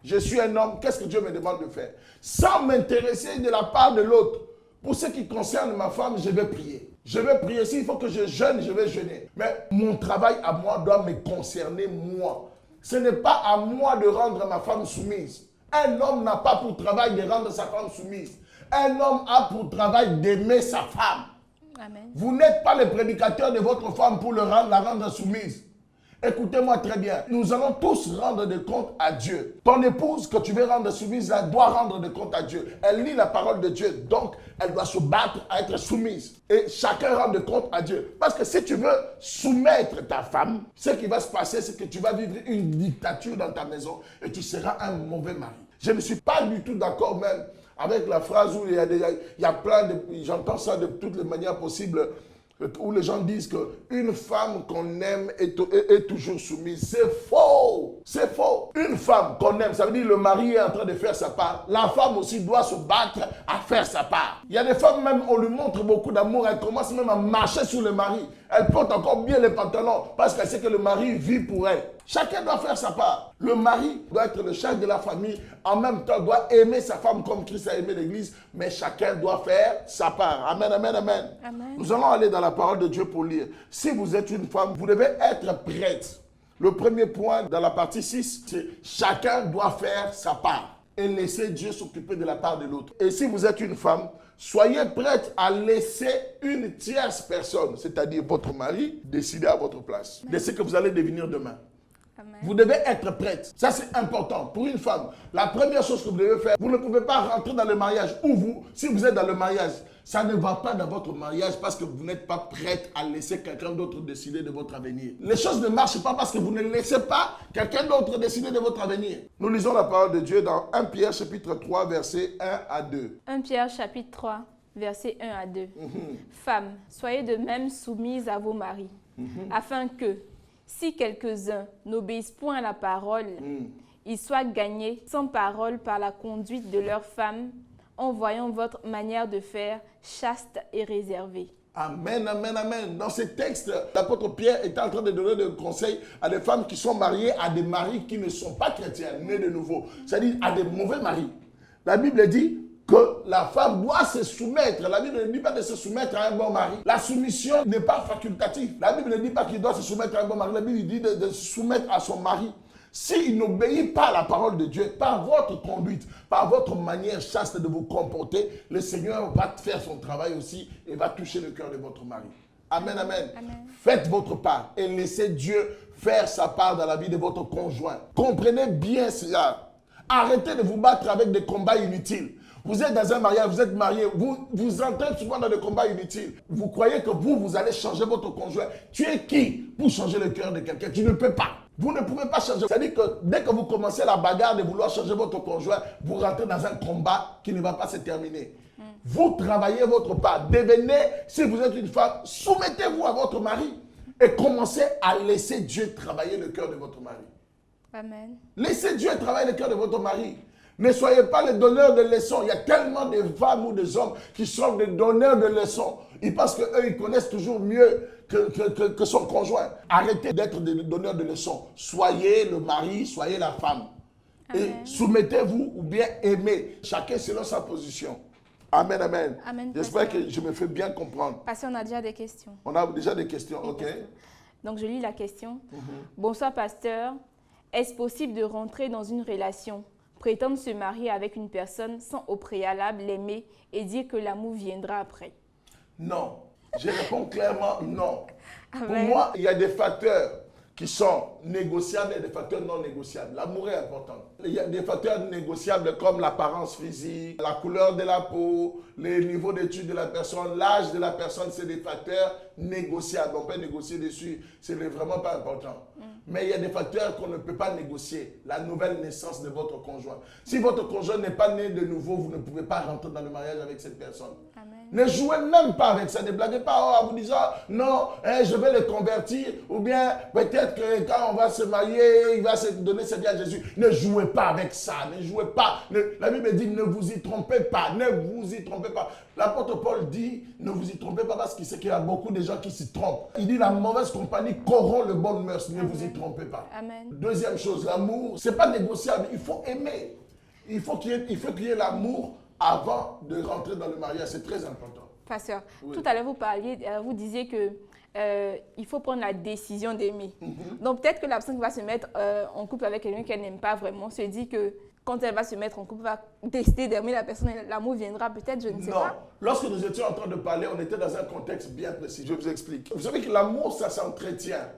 [SPEAKER 1] Je suis un homme, qu'est-ce que Dieu me demande de faire? Sans m'intéresser de la part de l'autre. Pour ce qui concerne ma femme, je vais prier. Je vais prier. S'il faut que je jeûne, je vais jeûner. Mais mon travail à moi doit me concerner moi. Ce n'est pas à moi de rendre ma femme soumise. Un homme n'a pas pour travail de rendre sa femme soumise. Un homme a pour travail d'aimer sa femme.
[SPEAKER 2] Amen.
[SPEAKER 1] Vous n'êtes pas le prédicateur de votre femme pour la rendre soumise. Écoutez-moi très bien. Nous allons tous rendre des comptes à Dieu. Ton épouse que tu veux rendre soumise, elle doit rendre des comptes à Dieu. Elle lit la parole de Dieu. Donc, elle doit se battre à être soumise. Et chacun rend des comptes à Dieu. Parce que si tu veux soumettre ta femme, ce qui va se passer, c'est que tu vas vivre une dictature dans ta maison et tu seras un mauvais mari. Je ne suis pas du tout d'accord même avec la phrase où il y a plein de... J'entends ça de toutes les manières possibles, où les gens disent qu'une femme qu'on aime est toujours soumise. C'est faux. C'est faux. Une femme qu'on aime, ça veut dire le mari est en train de faire sa part. La femme aussi doit se battre à faire sa part. Il y a des femmes même, on lui montre beaucoup d'amour, elle commence même à marcher sur le mari. Elle porte encore bien les pantalons parce qu'elle sait que le mari vit pour elle. Chacun doit faire sa part. Le mari doit être le chef de la famille. En même temps, doit aimer sa femme comme Christ a aimé l'église. Mais chacun doit faire sa part. Amen, amen, amen.
[SPEAKER 2] Amen.
[SPEAKER 1] Nous allons aller dans la parole de Dieu pour lire. Si vous êtes une femme, vous devez être prête. Le premier point dans la partie 6, c'est chacun doit faire sa part. Et laisser Dieu s'occuper de la part de l'autre. Et si vous êtes une femme, soyez prête à laisser une tierce personne, c'est-à-dire votre mari, décider à votre place de ce que vous allez devenir demain.
[SPEAKER 2] Amen.
[SPEAKER 1] Vous devez être prête. Ça, c'est important pour une femme. La première chose que vous devez faire, vous ne pouvez pas rentrer dans le mariage. Ou vous, si vous êtes dans le mariage, ça ne va pas dans votre mariage parce que vous n'êtes pas prête à laisser quelqu'un d'autre décider de votre avenir. Les choses ne marchent pas parce que vous ne laissez pas quelqu'un d'autre décider de votre avenir. Nous lisons la parole de Dieu dans 1 Pierre chapitre 3, versets 1 à 2.
[SPEAKER 2] 1 Pierre chapitre 3, versets 1 à 2. Femmes, soyez de même soumises à vos maris, afin que, si quelques-uns n'obéissent point à la parole, ils soient gagnés sans parole par la conduite de leurs femmes, en voyant votre manière de faire chaste et réservée.
[SPEAKER 1] Amen, amen, amen. Dans ce texte, l'apôtre Pierre est en train de donner des conseils à des femmes qui sont mariées à des maris qui ne sont pas chrétiens, nés de nouveau. C'est-à-dire à des mauvais maris. La Bible dit que la femme doit se soumettre. La Bible ne dit pas de se soumettre à un bon mari. La soumission n'est pas facultative. La Bible ne dit pas qu'il doit se soumettre à un bon mari. La Bible dit de se soumettre à son mari. S'il n'obéit pas à la parole de Dieu, par votre conduite, par votre manière chaste de vous comporter, le Seigneur va faire son travail aussi et va toucher le cœur de votre mari. Amen, amen.
[SPEAKER 2] Amen.
[SPEAKER 1] Faites votre part et laissez Dieu faire sa part dans la vie de votre conjoint. Comprenez bien cela. Arrêtez de vous battre avec des combats inutiles. Vous êtes dans un mariage, vous êtes marié, vous entrez souvent dans des combats inutiles. Vous croyez que vous allez changer votre conjoint. Tu es qui pour changer le cœur de quelqu'un? Tu ne peux pas. Vous ne pouvez pas changer. C'est-à-dire que dès que vous commencez la bagarre de vouloir changer votre conjoint, vous rentrez dans un combat qui ne va pas se terminer. Vous travaillez votre part. Devenez, si vous êtes une femme, soumettez-vous à votre mari et commencez à laisser Dieu travailler le cœur de votre mari.
[SPEAKER 2] Amen.
[SPEAKER 1] Laissez Dieu travailler le cœur de votre mari. Ne soyez pas les donneurs de leçons. Il y a tellement de femmes ou des hommes qui sont des donneurs de leçons. Ils pensent qu'eux, ils connaissent toujours mieux que son conjoint. Arrêtez d'être des donneurs de leçons. Soyez le mari, soyez la femme.
[SPEAKER 2] Amen.
[SPEAKER 1] Et soumettez-vous ou bien aimez. Chacun selon sa position. Amen, amen.
[SPEAKER 2] Amen,
[SPEAKER 1] J'espère
[SPEAKER 2] pasteur.
[SPEAKER 1] que je me fais bien comprendre.
[SPEAKER 2] Pasteur, on a déjà des questions.
[SPEAKER 1] On a déjà des questions, ok?
[SPEAKER 2] Donc, je lis la question. Bonsoir, pasteur. Est-ce possible de rentrer dans une relation, prétendre se marier avec une personne sans au préalable l'aimer et dire que l'amour viendra après?
[SPEAKER 1] Non. Je réponds clairement non.
[SPEAKER 2] Amen.
[SPEAKER 1] Pour moi, il y a des facteurs qui sont négociables et des facteurs non négociables. L'amour est important. Il y a des facteurs négociables comme l'apparence physique, la couleur de la peau, les niveaux d'études de la personne, l'âge de la personne, c'est des facteurs négociables. On peut négocier dessus, ce n'est vraiment pas important. Mais il y a des facteurs qu'on ne peut pas négocier. La nouvelle naissance de votre conjoint. Si votre conjoint n'est pas né de nouveau, vous ne pouvez pas rentrer dans le mariage avec cette personne.
[SPEAKER 2] Amen.
[SPEAKER 1] Ne jouez même pas avec ça, ne blaguez pas en vous disant non, je vais le convertir, ou bien peut-être que quand on va se marier, il va se donner sa vie à Jésus. Ne jouez pas avec ça, ne jouez pas. La Bible dit ne vous y trompez pas, ne vous y trompez pas. L'apôtre Paul dit ne vous y trompez pas parce qu'il sait qu'il y a beaucoup de gens qui s'y trompent. Il dit la mauvaise compagnie corrompt le bon mœurs, ne vous y trompez pas.
[SPEAKER 2] Amen.
[SPEAKER 1] Deuxième chose, l'amour, ce n'est pas négociable, il faut aimer. Il faut qu'il y ait l'amour avant de rentrer dans le mariage, c'est très important.
[SPEAKER 2] Pasteur,
[SPEAKER 1] Oui.
[SPEAKER 2] tout à l'heure vous disiez que il faut prendre la décision d'aimer. Donc peut-être que la personne qui va se mettre en couple avec quelqu'un qu'elle n'aime pas vraiment se dit que quand elle va se mettre en couple, va décider d'aimer la personne et l'amour viendra peut-être, je ne sais
[SPEAKER 1] Non.
[SPEAKER 2] pas.
[SPEAKER 1] Lorsque nous étions en train de parler, on était dans un contexte bien précis. Je vous explique. Vous savez que l'amour, ça s'entretient.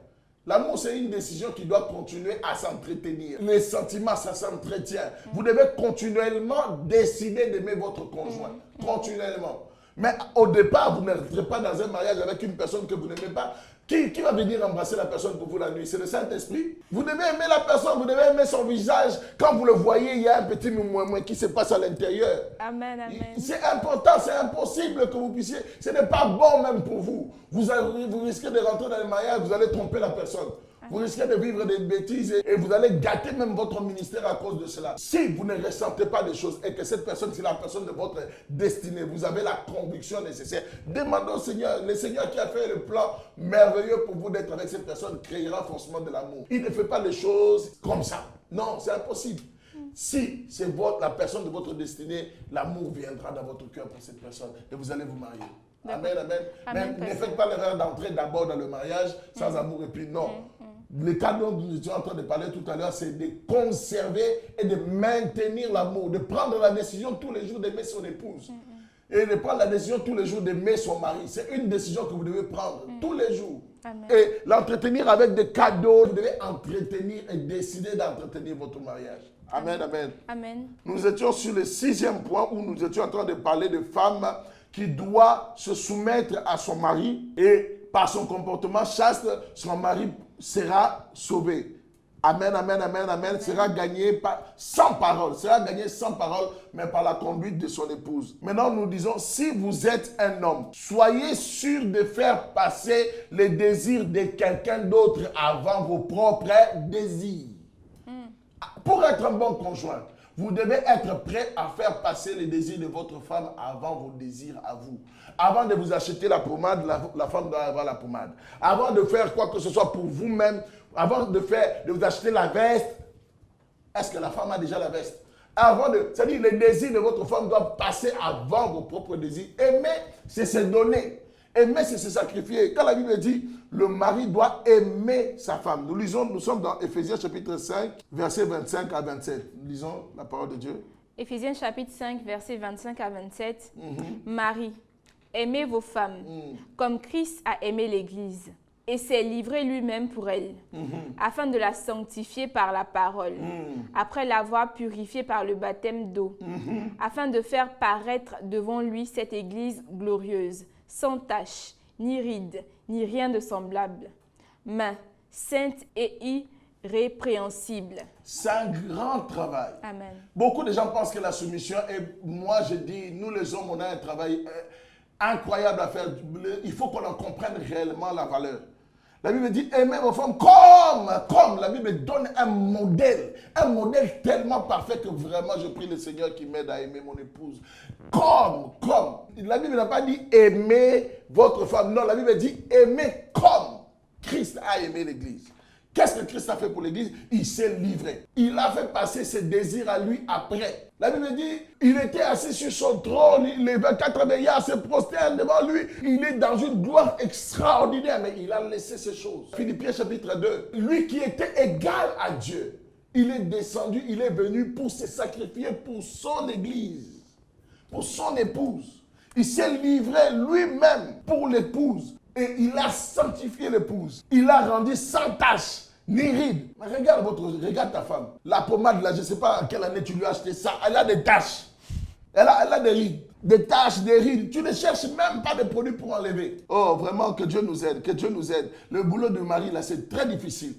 [SPEAKER 1] L'amour, c'est une décision qui doit continuer à s'entretenir. Les sentiments, ça s'entretient. Vous devez continuellement décider d'aimer votre conjoint. Continuellement. Mais au départ, vous n'entrez pas dans un mariage avec une personne que vous n'aimez pas. Qui va venir embrasser la personne pour vous la nuit? C'est le Saint-Esprit. Vous devez aimer la personne, vous devez aimer son visage. Quand vous le voyez, il y a un petit moumoumou qui se passe à l'intérieur.
[SPEAKER 2] Amen, amen.
[SPEAKER 1] C'est important, c'est impossible que vous puissiez. Ce n'est pas bon même pour vous. Vous risquez de rentrer dans le mariage, vous allez tromper la personne. Vous risquez de vivre des bêtises et vous allez gâter même votre ministère à cause de cela. Si vous ne ressentez pas des choses et que cette personne, c'est la personne de votre destinée, vous avez la conviction nécessaire, demandez au Seigneur. Le Seigneur qui a fait le plan merveilleux pour vous d'être avec cette personne créera forcément de l'amour. Il ne fait pas les choses comme ça. Non, c'est impossible. Si c'est la personne de votre destinée, l'amour viendra dans votre cœur pour cette personne et vous allez vous marier. Amen, amen.
[SPEAKER 2] Amen,
[SPEAKER 1] Mais ne
[SPEAKER 2] pasteur.
[SPEAKER 1] faites pas l'erreur d'entrer d'abord dans le mariage sans amour et puis non. Le cas dont nous étions en train de parler tout à l'heure, c'est de conserver et de maintenir l'amour, de prendre la décision tous les jours d'aimer son épouse. Et de prendre la décision tous les jours d'aimer son mari. C'est une décision que vous devez prendre tous les jours.
[SPEAKER 2] Amen.
[SPEAKER 1] Et l'entretenir avec des cadeaux. Vous devez entretenir et décider d'entretenir votre mariage. Amen, amen.
[SPEAKER 2] Amen.
[SPEAKER 1] Nous étions sur le 6e point où nous étions en train de parler de femmes qui doit se soumettre à son mari et par son comportement chaste, son mari sera sauvé. Amen, amen, amen, amen. Sera gagné sans parole. Sera gagné sans parole, mais par la conduite de son épouse. Maintenant, nous disons, si vous êtes un homme, soyez sûr de faire passer les désirs de quelqu'un d'autre avant vos propres désirs. Pour être un bon conjoint, vous devez être prêt à faire passer les désirs de votre femme avant vos désirs à vous. Avant de vous acheter la pommade, la femme doit avoir la pommade. Avant de faire quoi que ce soit pour vous-même, avant de vous acheter la veste, est-ce que la femme a déjà la veste? C'est-à-dire les désirs de votre femme doivent passer avant vos propres désirs. Aimer, c'est se donner. Aimer, c'est se sacrifier. Quand la Bible dit, le mari doit aimer sa femme. Nous sommes dans Éphésiens chapitre 5, versets 25 à 27. Nous lisons la parole de Dieu.
[SPEAKER 2] Éphésiens chapitre 5, versets 25 à 27. Marie, aimez vos femmes, comme Christ a aimé l'Église, et s'est livré lui-même pour elle, afin de la sanctifier par la parole, après l'avoir purifiée par le baptême d'eau, afin de faire paraître devant lui cette Église glorieuse, sans tache, ni ride, ni rien de semblable, mais sainte et irrépréhensible.
[SPEAKER 1] C'est un grand travail.
[SPEAKER 2] Amen.
[SPEAKER 1] Beaucoup de gens pensent que la soumission, et moi je dis, nous les hommes, on a un travail incroyable à faire. Il faut qu'on en comprenne réellement la valeur. La Bible dit aimez vos femmes comme. La Bible donne un modèle tellement parfait que vraiment je prie le Seigneur qui m'aide à aimer mon épouse. Comme. La Bible n'a pas dit aimez votre femme. Non, la Bible dit aimez comme Christ a aimé l'Église. Qu'est-ce que Christ a fait pour l'Église? Il s'est livré. Il a fait passer ses désirs à lui après. La Bible dit, il était assis sur son trône, les 24 veillards se prosternent devant lui. Il est dans une gloire extraordinaire, mais il a laissé ces choses. Philippiens chapitre 2, lui qui était égal à Dieu, il est descendu, il est venu pour se sacrifier pour son Église, pour son épouse. Il s'est livré lui-même pour l'épouse. Et il a sanctifié l'épouse. Il l'a rendu sans tache, ni ride. Mais regarde ta femme. La pommade, là, je ne sais pas à quelle année tu lui as acheté ça. Elle a des taches. Elle a des rides. Des taches, des rides. Tu ne cherches même pas de produits pour enlever. Oh, vraiment, que Dieu nous aide. Que Dieu nous aide. Le boulot de mari, là, c'est très difficile.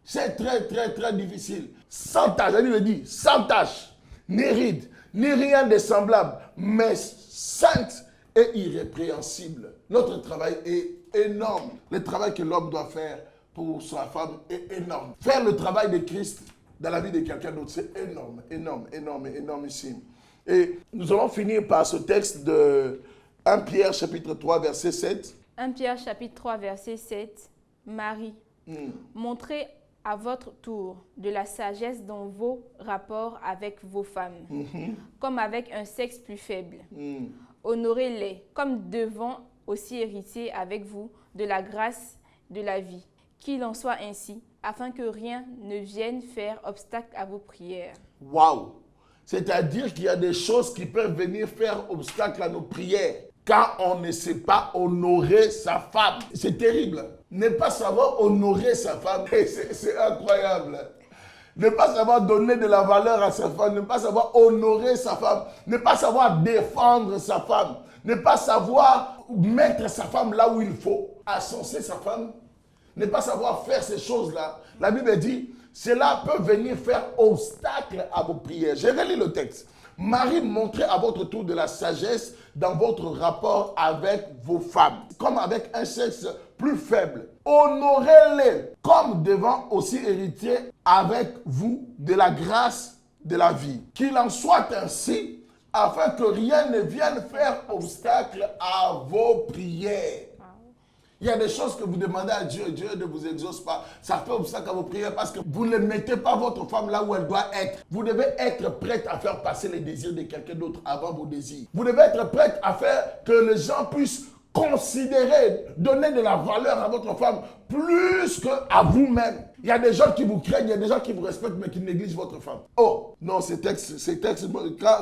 [SPEAKER 1] C'est très difficile. Sans tache, elle lui dit, sans tache, ni ride, ni rien de semblable, mais sainte et irrépréhensible. Notre travail est énorme. Le travail que l'homme doit faire pour sa femme est énorme. Faire le travail de Christ dans la vie de quelqu'un d'autre, c'est énormissime. Et nous allons finir par ce texte de 1 Pierre chapitre 3 verset 7.
[SPEAKER 2] 1 Pierre chapitre 3 verset 7. Marie, montrez à votre tour de la sagesse dans vos rapports avec vos femmes, comme avec un sexe plus faible. Honorez-les comme devant aussi héritiers avec vous de la grâce de la vie. Qu'il en soit ainsi, afin que rien ne vienne faire obstacle à vos prières.
[SPEAKER 1] Waouh! C'est-à-dire qu'il y a des choses qui peuvent venir faire obstacle à nos prières quand on ne sait pas honorer sa femme. C'est terrible. Ne pas savoir honorer sa femme, c'est incroyable. Ne pas savoir donner de la valeur à sa femme, ne pas savoir honorer sa femme, ne pas savoir défendre sa femme, ne pas savoir mettre sa femme là où il faut, ascenser sa femme, ne pas savoir faire ces choses-là. La Bible dit, cela peut venir faire obstacle à vos prières. J'ai relu le texte. Marie, montrez à votre tour de la sagesse dans votre rapport avec vos femmes, comme avec un sexe plus faible. Honorez-les comme devant aussi héritier avec vous de la grâce de la vie. Qu'il en soit ainsi, afin que rien ne vienne faire obstacle à vos prières. Il y a des choses que vous demandez à Dieu, Dieu ne vous exauce pas. Ça fait obstacle à vos prières parce que vous ne mettez pas votre femme là où elle doit être. Vous devez être prête à faire passer les désirs de quelqu'un d'autre avant vos désirs. Vous devez être prête à faire que les gens puissent considérer, donner de la valeur à votre femme plus qu'à vous-même. Il y a des gens qui vous craignent, il y a des gens qui vous respectent mais qui négligent votre femme. Oh, non, ces textes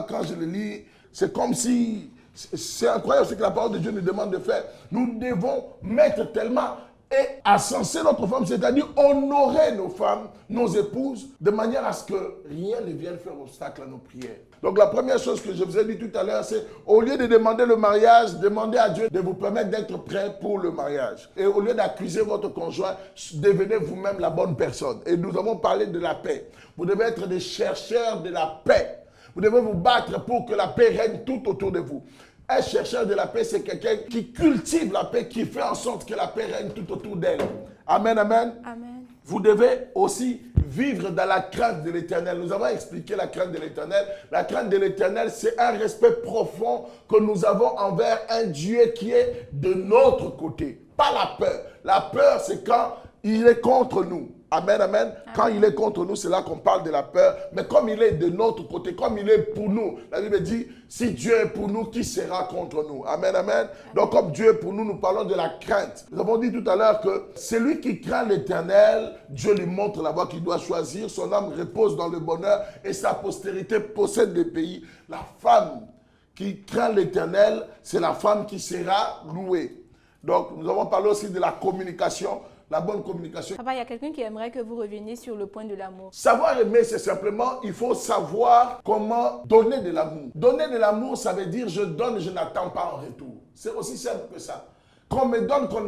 [SPEAKER 1] quand je les lis, c'est comme si... C'est incroyable ce que la parole de Dieu nous demande de faire. Nous devons mettre tellement et ascenser notre femme, c'est-à-dire honorer nos femmes, nos épouses, de manière à ce que rien ne vienne faire obstacle à nos prières. Donc la première chose que je vous ai dit tout à l'heure, c'est au lieu de demander le mariage, demandez à Dieu de vous permettre d'être prêt pour le mariage. Et au lieu d'accuser votre conjoint, devenez vous-même la bonne personne. Et nous avons parlé de la paix. Vous devez être des chercheurs de la paix. Vous devez vous battre pour que la paix règne tout autour de vous. Un chercheur de la paix, c'est quelqu'un qui cultive la paix, qui fait en sorte que la paix règne tout autour d'elle. Amen, amen.
[SPEAKER 2] Amen.
[SPEAKER 1] Vous devez aussi vivre dans la crainte de l'Éternel. Nous avons expliqué la crainte de l'Éternel. La crainte de l'Éternel, c'est un respect profond que nous avons envers un Dieu qui est de notre côté. Pas la peur. La peur, c'est quand il est contre nous. Amen, amen. Quand il est contre nous, c'est là qu'on parle de la peur. Mais comme il est de notre côté, comme il est pour nous, la Bible dit, si Dieu est pour nous, qui sera contre nous? Amen, amen. Donc comme Dieu est pour nous, nous parlons de la crainte. Nous avons dit tout à l'heure que celui qui craint l'Éternel, Dieu lui montre la voie qu'il doit choisir. Son âme repose dans le bonheur et sa postérité possède des pays. La femme qui craint l'Éternel, c'est la femme qui sera louée. Donc nous avons parlé aussi de la communication. La bonne communication.
[SPEAKER 2] Papa, il y a quelqu'un qui aimerait que vous reveniez sur le point de l'amour.
[SPEAKER 1] Savoir aimer, c'est simplement, il faut savoir comment donner de l'amour. Donner de l'amour, ça veut dire je donne, je n'attends pas en retour. C'est aussi simple que ça. Qu'on me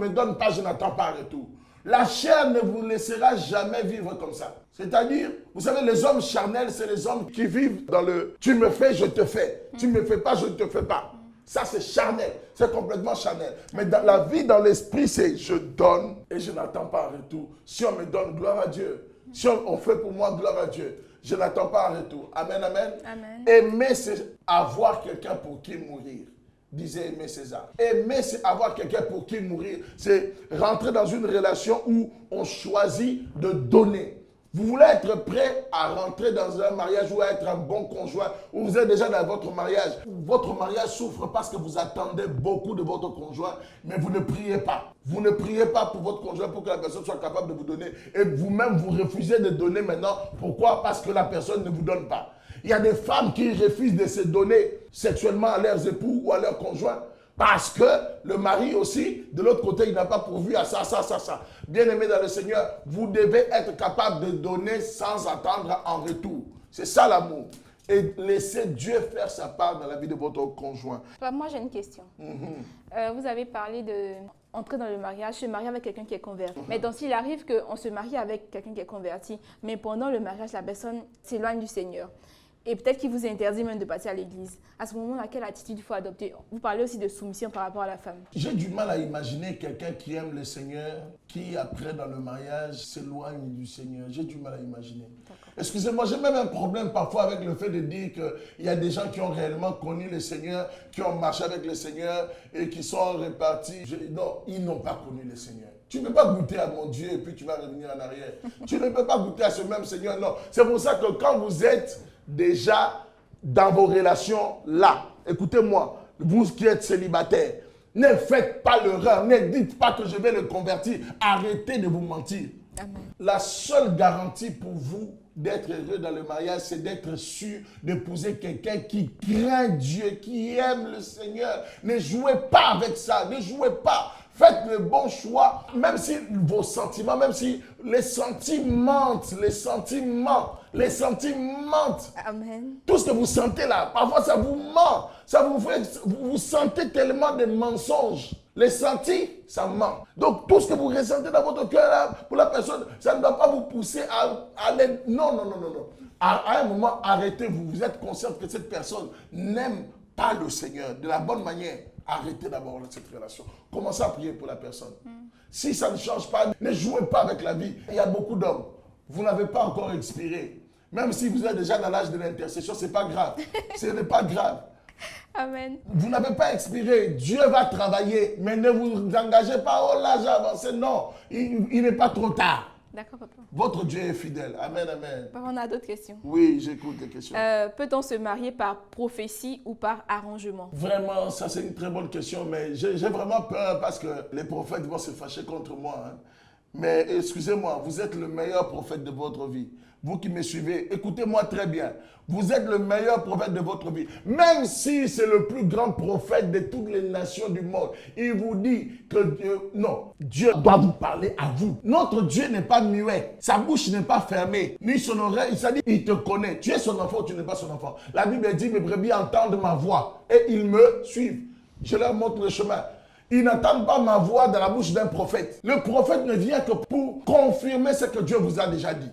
[SPEAKER 1] donne pas, je n'attends pas en retour. La chair ne vous laissera jamais vivre comme ça. C'est-à-dire, vous savez, les hommes charnels, c'est les hommes qui vivent dans le « tu me fais, je te fais ». Tu ne me fais pas, je ne te fais pas. Ça, c'est charnel. C'est complètement charnel. Mais dans la vie, dans l'esprit, c'est je donne et je n'attends pas en retour. Si on me donne, gloire à Dieu. Si on fait pour moi, gloire à Dieu. Je n'attends pas en retour. Amen, amen.
[SPEAKER 2] Amen.
[SPEAKER 1] Aimer, c'est avoir quelqu'un pour qui mourir. Disait Aimé César. Aimer, c'est avoir quelqu'un pour qui mourir. C'est rentrer dans une relation où on choisit de donner. Vous voulez être prêt à rentrer dans un mariage ou à être un bon conjoint, ou vous êtes déjà dans votre mariage. Votre mariage souffre parce que vous attendez beaucoup de votre conjoint, mais vous ne priez pas. Vous ne priez pas pour votre conjoint pour que la personne soit capable de vous donner. Et vous-même, vous refusez de donner maintenant. Pourquoi? Parce que la personne ne vous donne pas. Il y a des femmes qui refusent de se donner sexuellement à leurs époux ou à leurs conjoints parce que le mari aussi, de l'autre côté, il n'a pas pourvu à ça. Bien-aimés dans le Seigneur, vous devez être capable de donner sans attendre en retour. C'est ça l'amour. Et laissez Dieu faire sa part dans la vie de votre conjoint.
[SPEAKER 2] Moi, j'ai une question. Vous avez parlé d'entrer dans le mariage, se marier avec quelqu'un qui est converti. Mais donc, s'il arrive qu'on se marie avec quelqu'un qui est converti, mais pendant le mariage, la personne s'éloigne du Seigneur. Et peut-être qu'il vous interdit même de passer à l'église. À ce moment-là, quelle attitude il faut adopter? Vous parlez aussi de soumission par rapport à la femme.
[SPEAKER 1] J'ai du mal à imaginer quelqu'un qui aime le Seigneur, qui après dans le mariage s'éloigne du Seigneur. J'ai du mal à imaginer. Excusez-moi, j'ai même un problème parfois avec le fait de dire qu'il y a des gens qui ont réellement connu le Seigneur, qui ont marché avec le Seigneur et qui sont répartis. Non, ils n'ont pas connu le Seigneur. Tu ne peux pas goûter à mon Dieu et puis tu vas revenir en arrière. Tu ne peux pas goûter à ce même Seigneur, non. C'est pour ça que quand vous êtes déjà dans vos relations là, écoutez-moi, vous qui êtes célibataire, ne faites pas l'erreur, ne dites pas que je vais le convertir. Arrêtez de vous mentir.
[SPEAKER 2] Amen.
[SPEAKER 1] La seule garantie pour vous d'être heureux dans le mariage, c'est d'être sûr d'épouser quelqu'un qui craint Dieu, qui aime le Seigneur. Ne jouez pas avec ça, ne jouez pas. Faites le bon choix, même si vos sentiments, même si les sentiments.
[SPEAKER 2] Amen.
[SPEAKER 1] Tout ce que vous sentez là, parfois ça vous ment. Vous sentez tellement de mensonges. Les sentis, ça ment. Donc tout ce que vous ressentez dans votre cœur là, pour la personne, ça ne doit pas vous pousser à aller. Non. À un moment, arrêtez-vous. Vous êtes conscient que cette personne n'aime pas le Seigneur de la bonne manière. Arrêtez d'abord cette relation. Commencez à prier pour la personne. Si ça ne change pas, ne jouez pas avec la vie. Il y a beaucoup d'hommes. Vous n'avez pas encore expiré. Même si vous êtes déjà dans l'âge de l'intercession, ce n'est pas grave. Ce n'est pas grave.
[SPEAKER 2] Amen.
[SPEAKER 1] Vous n'avez pas expiré. Dieu va travailler. Mais ne vous engagez pas. Oh là, j'ai avancé. Non, il n'est pas trop tard.
[SPEAKER 2] D'accord, papa.
[SPEAKER 1] Votre Dieu est fidèle. Amen, amen.
[SPEAKER 2] Papa, on a d'autres questions.
[SPEAKER 1] Oui, j'écoute les questions.
[SPEAKER 2] Peut-on se marier par prophétie ou par arrangement?
[SPEAKER 1] Vraiment, ça c'est une très bonne question, mais j'ai vraiment peur parce que les prophètes vont se fâcher contre moi. Hein. Mais excusez-moi, vous êtes le meilleur prophète de votre vie. Vous qui me suivez, écoutez-moi très bien. Vous êtes le meilleur prophète de votre vie. Même si c'est le plus grand prophète de toutes les nations du monde, il vous dit que Dieu doit vous parler à vous. Notre Dieu n'est pas muet. Sa bouche n'est pas fermée. Ni son oreille, il s'est dit, il te connaît. Tu es son enfant ou tu n'es pas son enfant. La Bible dit, mes brebis entendent ma voix et ils me suivent. Je leur montre le chemin. Ils n'entendent pas ma voix dans la bouche d'un prophète. Le prophète ne vient que pour confirmer ce que Dieu vous a déjà dit.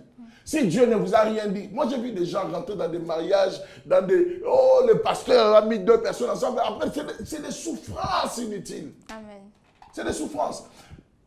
[SPEAKER 1] Si Dieu ne vous a rien dit, moi j'ai vu des gens rentrer dans des mariages, dans des... Oh, le pasteur a mis 2 personnes ensemble. Après, c'est des souffrances inutiles.
[SPEAKER 2] Amen.
[SPEAKER 1] C'est des souffrances.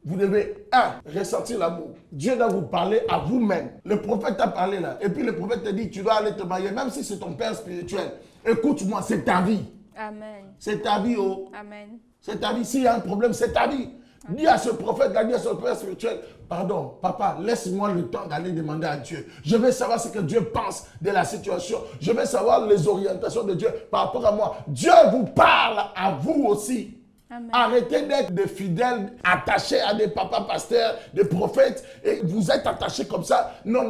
[SPEAKER 1] Vous devez, ressentir l'amour. Dieu doit vous parler à vous-même. Le prophète t'a parlé là. Et puis le prophète te dit, tu dois aller te marier, même si c'est ton père spirituel. Écoute-moi, c'est ta vie.
[SPEAKER 2] Amen.
[SPEAKER 1] C'est ta vie, oh.
[SPEAKER 2] Amen.
[SPEAKER 1] C'est ta vie. S'il y a un problème, c'est ta vie. Dis à ce prophète, dis à ce père spirituel, pardon, papa, laisse-moi le temps d'aller demander à Dieu. Je veux savoir ce que Dieu pense de la situation. Je veux savoir les orientations de Dieu par rapport à moi. Dieu vous parle à vous aussi.
[SPEAKER 2] Amen.
[SPEAKER 1] Arrêtez d'être des fidèles attachés à des papas pasteurs, des prophètes, et vous êtes attachés comme ça. Non.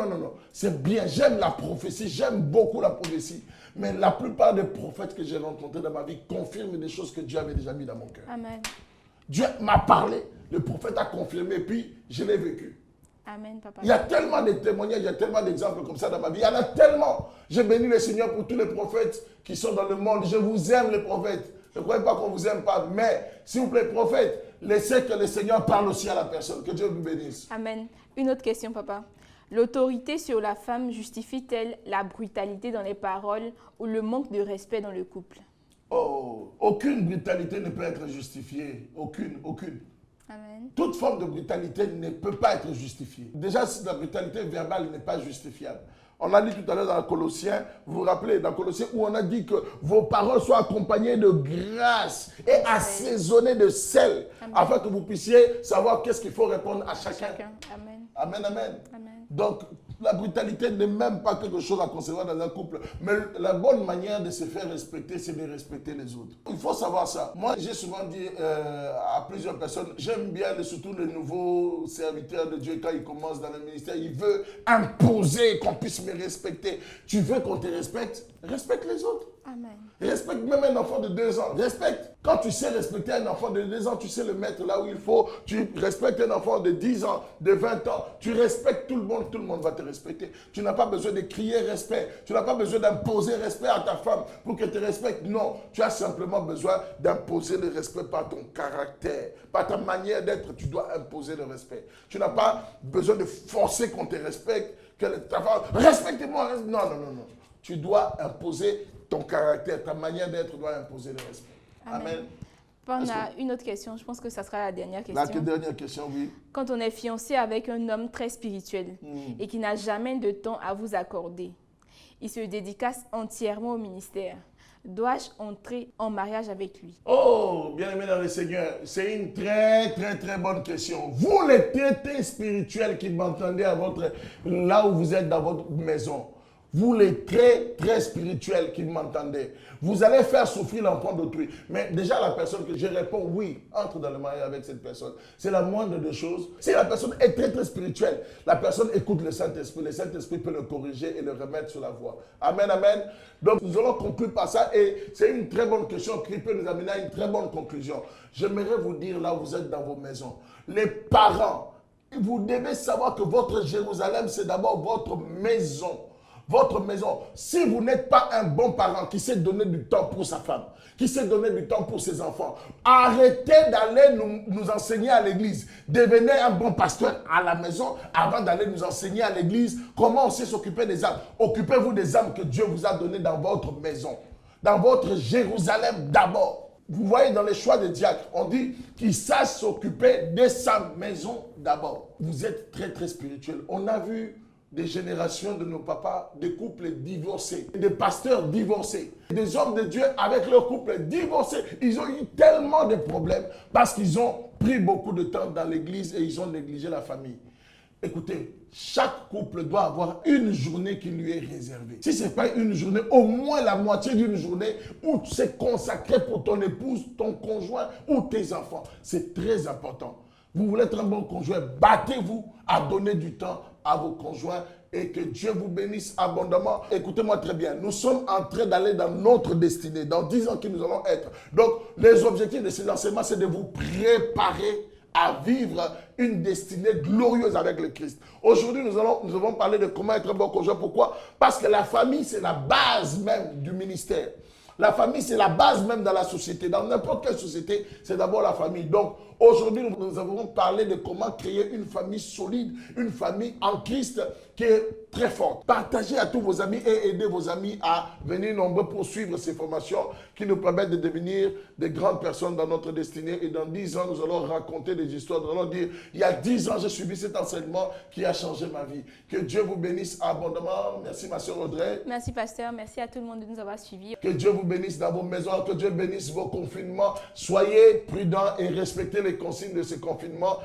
[SPEAKER 1] C'est bien, j'aime la prophétie, j'aime beaucoup la prophétie. Mais la plupart des prophètes que j'ai rencontrés dans ma vie confirment des choses que Dieu avait déjà mis dans mon cœur.
[SPEAKER 2] Amen.
[SPEAKER 1] Dieu m'a parlé, le prophète a confirmé, puis je l'ai vécu.
[SPEAKER 2] Amen, papa.
[SPEAKER 1] Il y a tellement de témoignages, il y a tellement d'exemples comme ça dans ma vie. Il y en a tellement. Je bénis le Seigneur pour tous les prophètes qui sont dans le monde. Je vous aime, les prophètes. Ne croyez pas qu'on ne vous aime pas. Mais, s'il vous plaît, prophètes, laissez que le Seigneur parle aussi à la personne. Que Dieu vous bénisse.
[SPEAKER 2] Amen. Une autre question, papa. L'autorité sur la femme justifie-t-elle la brutalité dans les paroles ou le manque de respect dans le couple?
[SPEAKER 1] Oh, aucune brutalité ne peut être justifiée. Aucune.
[SPEAKER 2] Amen.
[SPEAKER 1] Toute forme de brutalité ne peut pas être justifiée. Déjà, si la brutalité verbale n'est pas justifiable. On a dit tout à l'heure dans Colossiens, vous vous rappelez, dans Colossiens, où on a dit que vos paroles soient accompagnées de grâce et assaisonnées de sel, afin que vous puissiez savoir qu'est-ce qu'il faut répondre à chacun.
[SPEAKER 2] Amen.
[SPEAKER 1] Amen, amen.
[SPEAKER 2] Amen.
[SPEAKER 1] Donc, la brutalité n'est même pas quelque chose à concevoir dans un couple. Mais la bonne manière de se faire respecter, c'est de respecter les autres. Il faut savoir ça. Moi, j'ai souvent dit à plusieurs personnes, j'aime bien surtout les nouveaux serviteurs de Dieu, quand ils commencent dans le ministère, ils veulent imposer qu'on puisse me respecter. Tu veux qu'on te respecte? Respecte les autres.
[SPEAKER 2] Amen.
[SPEAKER 1] Respecte même un enfant de 2 ans. Respecte. Quand tu sais respecter un enfant de 2 ans, tu sais le mettre là où il faut. Tu respectes un enfant de 10 ans, de 20 ans. Tu respectes tout le monde va te respecter. Tu n'as pas besoin de crier respect. Tu n'as pas besoin d'imposer respect à ta femme pour qu'elle te respecte. Non, tu as simplement besoin d'imposer le respect par ton caractère, par ta manière d'être. Tu dois imposer le respect. Tu n'as pas besoin de forcer qu'on te respecte. Que ta femme, respectez-moi. Non. Tu dois imposer ton caractère, ta manière d'être doit imposer le respect. Amen.
[SPEAKER 2] On a une autre question, je pense que ça sera la dernière question.
[SPEAKER 1] La dernière question, oui.
[SPEAKER 2] Quand on est fiancé avec un homme très spirituel et qui n'a jamais de temps à vous accorder, il se dédicace entièrement au ministère. Dois-je entrer en mariage avec lui?
[SPEAKER 1] Oh, bien-aimé dans le Seigneur, c'est une très bonne question. Vous les traités spirituels qui m'entendez là où vous êtes dans votre maison, vous les très spirituels qui m'entendez, vous allez faire souffrir l'enfant d'autrui. Mais déjà la personne que je réponds, oui, entre dans le mariage avec cette personne. C'est la moindre des choses. Si la personne est très spirituelle, la personne écoute le Saint-Esprit. Le Saint-Esprit peut le corriger et le remettre sur la voie. Amen, amen. Donc nous allons conclure par ça et c'est une très bonne question qui peut nous amener à une très bonne conclusion. J'aimerais vous dire là où vous êtes dans vos maisons, les parents, vous devez savoir que votre Jérusalem, c'est d'abord votre maison. Votre maison. Si vous n'êtes pas un bon parent qui sait donner du temps pour sa femme, qui sait donner du temps pour ses enfants, arrêtez d'aller nous enseigner à l'église. Devenez un bon pasteur à la maison avant d'aller nous enseigner à l'église comment on sait s'occuper des âmes. Occupez-vous des âmes que Dieu vous a données dans votre maison, dans votre Jérusalem d'abord. Vous voyez dans les choix des diacres, on dit qu'ils sachent s'occuper de sa maison d'abord. Vous êtes très spirituel. On a vu des générations de nos papas, des couples divorcés, des pasteurs divorcés, des hommes de Dieu avec leurs couples divorcés. Ils ont eu tellement de problèmes parce qu'ils ont pris beaucoup de temps dans l'église et ils ont négligé la famille. Écoutez, chaque couple doit avoir une journée qui lui est réservée. Si ce n'est pas une journée, au moins la moitié d'une journée où c'est consacré pour ton épouse, ton conjoint ou tes enfants. C'est très important. Vous voulez être un bon conjoint, battez-vous à donner du temps à vos conjoints et que Dieu vous bénisse abondamment. Écoutez-moi très bien, nous sommes en train d'aller dans notre destinée, dans 10 ans que nous allons être. Donc, les objectifs de ces enseignements, c'est de vous préparer à vivre une destinée glorieuse avec le Christ. Aujourd'hui, nous allons parler de comment être un bon conjoint. Pourquoi? Parce que la famille, c'est la base même du ministère. La famille, c'est la base même dans la société. Dans n'importe quelle société, c'est d'abord la famille. Donc, aujourd'hui, nous avons parlé de comment créer une famille solide, une famille en Christ qui est très forte. Partagez à tous vos amis et aidez vos amis à venir nombreux pour suivre ces formations qui nous permettent de devenir des grandes personnes dans notre destinée. Et dans 10 ans, nous allons raconter des histoires. Nous allons dire, il y a 10 ans, j'ai suivi cet enseignement qui a changé ma vie. Que Dieu vous bénisse abondamment. Merci, ma sœur Audrey.
[SPEAKER 2] Merci, pasteur. Merci à tout le monde de nous avoir suivis.
[SPEAKER 1] Que Dieu vous bénisse dans vos maisons, que Dieu bénisse vos confinements. Soyez prudents et respectez les consignes de ce confinement.